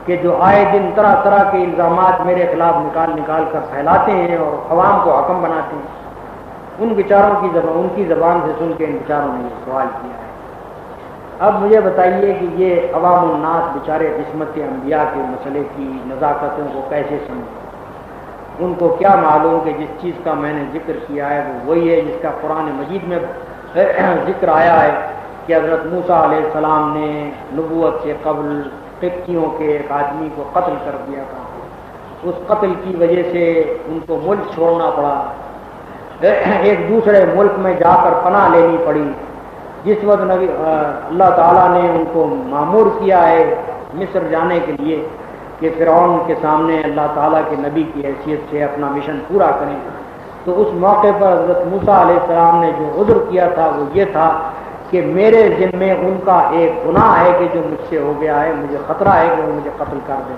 کہ جو آئے دن طرح طرح کے الزامات میرے خلاف نکال کر پھیلاتے ہیں اور عوام کو حکم بناتے ہیں، ان بیچاروں کی زبان، ان کی زبان سے سن کے ان بیچاروں نے یہ سوال کیا ہے۔ اب مجھے بتائیے کہ یہ عوام الناس بیچارے عصمت انبیاء کے مسئلے کی نزاکتوں کو کیسے سمجھیں؟ ان کو کیا معلوم کہ جس چیز کا میں نے ذکر کیا ہے وہ وہی ہے جس کا قرآن مجید میں ذکر آیا ہے کہ حضرت موسیٰ علیہ السلام نے نبوت سے قبل قبطیوں کے ایک آدمی کو قتل کر دیا تھا، اس قتل کی وجہ سے ان کو ملک چھوڑنا پڑا، ایک دوسرے ملک میں جا کر پناہ لینی پڑی۔ جس وقت اللہ تعالیٰ نے ان کو مامور کیا ہے مصر جانے کے لیے کہ فرعون کے سامنے اللہ تعالیٰ کے نبی کی حیثیت سے اپنا مشن پورا کریں، تو اس موقع پر حضرت موسیٰ علیہ السلام نے جو عذر کیا تھا وہ یہ تھا کہ میرے ذمے ان کا ایک گناہ ہے کہ جو مجھ سے ہو گیا ہے، مجھے خطرہ ہے کہ وہ مجھے قتل کر دیں۔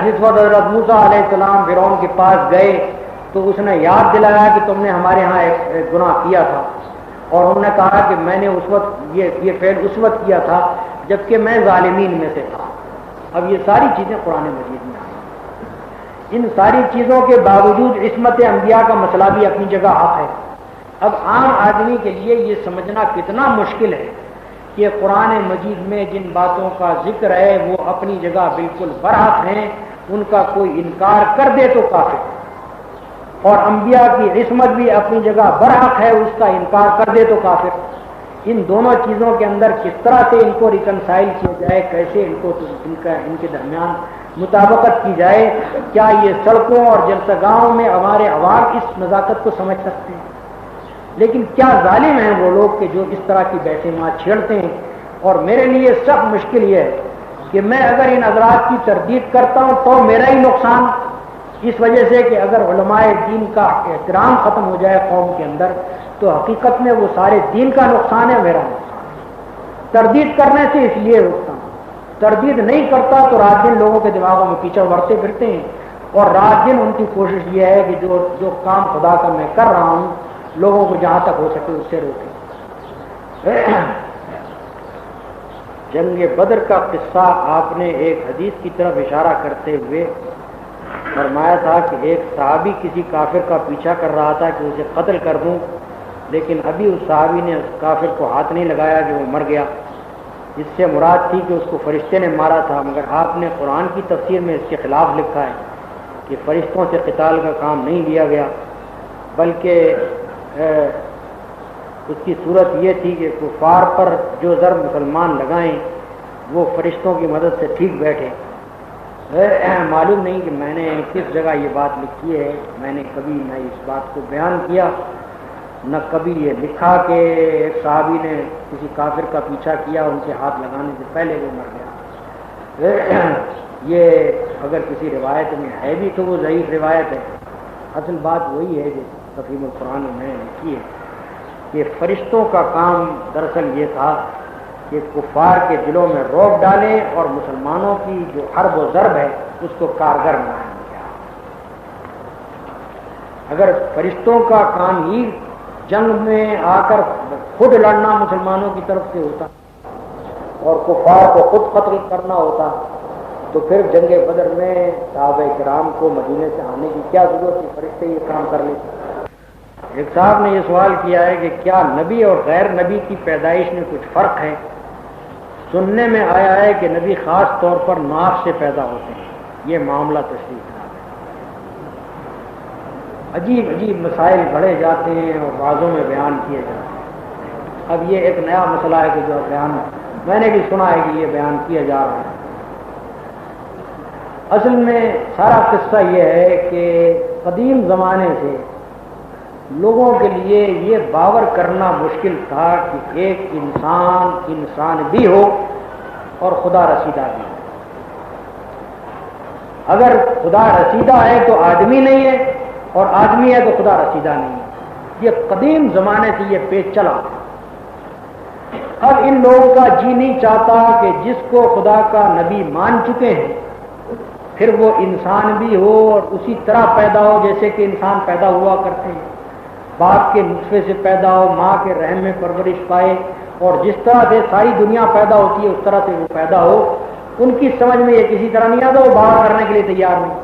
جس وقت حضرت موسیٰ علیہ السلام فرعون کے پاس گئے تو اس نے یاد دلایا کہ تم نے ہمارے ہاں ایک گناہ کیا تھا، اور انہوں نے کہا کہ میں نے اس وقت یہ فعل اس وقت کیا تھا جبکہ میں ظالمین میں سے تھا۔ اب یہ ساری چیزیں قرآن مجید میں آئی، ان ساری چیزوں کے باوجود عصمت انبیاء کا مسئلہ بھی اپنی جگہ حق ہے۔ اب عام آدمی کے لیے یہ سمجھنا کتنا مشکل ہے کہ قرآن مجید میں جن باتوں کا ذکر ہے وہ اپنی جگہ بالکل برحق ہیں، ان کا کوئی انکار کر دے تو کافر، اور انبیاء کی عصمت بھی اپنی جگہ برحق ہے، اس کا انکار کر دے تو کافر۔ ان دونوں چیزوں کے اندر کس طرح سے ان کو ریکنسائل کیا جائے، کیسے ان کے درمیان مطابقت کی جائے؟ کیا یہ سڑکوں اور جلسہ گاہوں میں ہمارے عوام اس نزاکت کو سمجھ سکتے ہیں؟ لیکن کیا ظالم ہیں وہ لوگ کہ جو اس طرح کی بحثیں وہاں چھیڑتے ہیں۔ اور میرے لیے سب مشکل یہ ہے کہ میں اگر ان حضرات کی تردید کرتا ہوں تو میرا ہی نقصان، اس وجہ سے کہ اگر علماء دین کا احترام ختم ہو جائے قوم کے اندر تو حقیقت میں وہ سارے دین کا نقصان ہے، میرا نقصان۔ تردید کرنے سے اس لیے روکتا ہوں، تردید نہیں کرتا تو رات دن لوگوں کے دماغوں میں کیچڑ بڑھتے پھرتے ہیں، اور رات دن ان کی کوشش یہ ہے کہ جو کام خدا کا میں کر رہا ہوں لوگوں کو جہاں تک ہو سکے اس سے روکیں۔ جنگ بدر کا قصہ آپ نے ایک حدیث کی طرف اشارہ کرتے ہوئے فرمایا تھا کہ ایک صحابی کسی کافر کا پیچھا کر رہا تھا کہ اسے قتل کر دوں، لیکن ابھی اس صحابی نے اس کافر کو ہاتھ نہیں لگایا کہ وہ مر گیا۔ اس سے مراد تھی کہ اس کو فرشتے نے مارا تھا، مگر آپ نے قرآن کی تفسیر میں اس کے خلاف لکھا ہے کہ فرشتوں سے قتال کا کام نہیں لیا گیا، بلکہ اس کی صورت یہ تھی کہ کفار پر جو ضرب مسلمان لگائیں وہ فرشتوں کی مدد سے ٹھیک بیٹھے۔ معلوم نہیں کہ میں نے کس جگہ یہ بات لکھی ہے، میں نے کبھی نہ اس بات کو بیان کیا نہ کبھی یہ لکھا کہ ایک صحابی نے کسی کافر کا پیچھا کیا ان کے ہاتھ لگانے سے پہلے وہ مر گیا۔ یہ اگر کسی روایت میں ہے بھی تو وہ ضعیف روایت ہے۔ اصل بات وہی ہے جو تفہیم القرآن میں میں نے لکھی ہے کہ فرشتوں کا کام دراصل یہ تھا کہ کفار کے دلوں میں رعب ڈالیں اور مسلمانوں کی جو حرب و ضرب ہے اس کو کارگر بنائیں گے۔ اگر فرشتوں کا کام ہی جنگ میں آ کر خود لڑنا مسلمانوں کی طرف سے ہوتا اور کفار کو خود قتل کرنا ہوتا تو پھر جنگ بدر میں صحابہ کرام کو مدینے سے آنے کی کیا ضرورت تھی؟ فرشتے یہ کام کر لیتے۔ ایک صاحب نے یہ سوال کیا ہے کہ کیا نبی اور غیر نبی کی پیدائش میں کچھ فرق ہے؟ سننے میں آیا ہے کہ نبی خاص طور پر ناف سے پیدا ہوتے ہیں، یہ معاملہ تشریح ہے۔ عجیب عجیب مسائل گھڑے جاتے ہیں اور بعضوں میں بیان کیے جاتے ہیں۔ اب یہ ایک نیا مسئلہ ہے کہ جو بیان میں نے بھی سنا ہے کہ یہ بیان کیا جا رہا ہے۔ اصل میں سارا قصہ یہ ہے کہ قدیم زمانے سے لوگوں کے لیے یہ باور کرنا مشکل تھا کہ ایک انسان بھی ہو اور خدا رسیدہ بھی ہو۔ اگر خدا رسیدہ ہے تو آدمی نہیں ہے، اور آدمی ہے تو خدا رسیدہ نہیں ہے۔ یہ قدیم زمانے سے یہ پیچ چلا۔ اب ان لوگوں کا جی نہیں چاہتا کہ جس کو خدا کا نبی مان چکے ہیں پھر وہ انسان بھی ہو اور اسی طرح پیدا ہو جیسے کہ انسان پیدا ہوا کرتے ہیں، باپ کے نطفے سے پیدا ہو، ماں کے رحم میں پرورش پائے، اور جس طرح سے ساری دنیا پیدا ہوتی ہے اس طرح سے وہ پیدا ہو۔ ان کی سمجھ میں یہ کسی طرح نہیں آتا، وہ باہر کرنے کے لیے تیار نہیں۔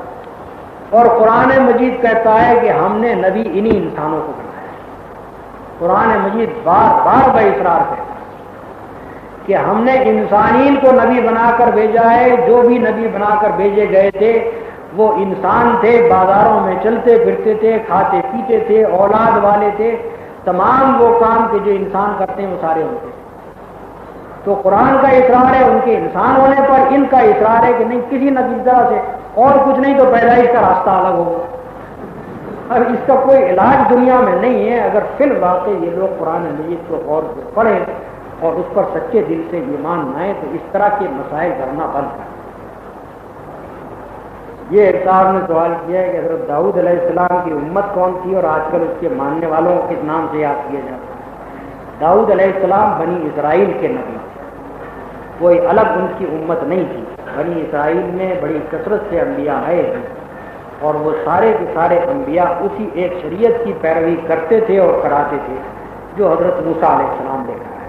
اور قرآن مجید کہتا ہے کہ ہم نے نبی انہی انسانوں کو بنایا ہے۔ قرآن مجید بار بار بے اصرار کہتا ہے کہ ہم نے انسانین کو نبی بنا کر بھیجا ہے۔ جو بھی نبی بنا کر بھیجے گئے تھے وہ انسان تھے، بازاروں میں چلتے پھرتے تھے، کھاتے پیتے تھے، اولاد والے تھے، تمام وہ کام کے جو انسان کرتے ہیں وہ سارے ہوتے ہیں۔ تو قرآن کا اصرار ہے ان کے انسان ہونے پر، ان کا اصرار ہے کہ نہیں کسی نہ کسی طرح سے اور کچھ نہیں تو پیدائش کا راستہ الگ ہوگا۔ اب اس کا کوئی علاج دنیا میں نہیں ہے اگر فی الواقع یہ لوگ قرآن مجید کو غور سے پڑھیں اور اس پر سچے دل سے ایمان لائیں تو اس طرح کے مسائل کرنا بند کریں۔ یہ ایک صاحب نے سوال کیا ہے کہ حضرت داؤد علیہ السلام کی امت کون تھی اور آج کل اس کے ماننے والوں کو کس نام سے یاد کیا جاتا ہے؟ داؤد علیہ السلام بنی اسرائیل کے نبی تھے، کوئی الگ ان کی امت نہیں تھی۔ بنی اسرائیل میں بڑی کثرت سے انبیاء آئے ہیں اور وہ سارے کے سارے انبیاء اسی ایک شریعت کی پیروی کرتے تھے اور کراتے تھے جو حضرت موسیٰ علیہ السلام لے کر آئے۔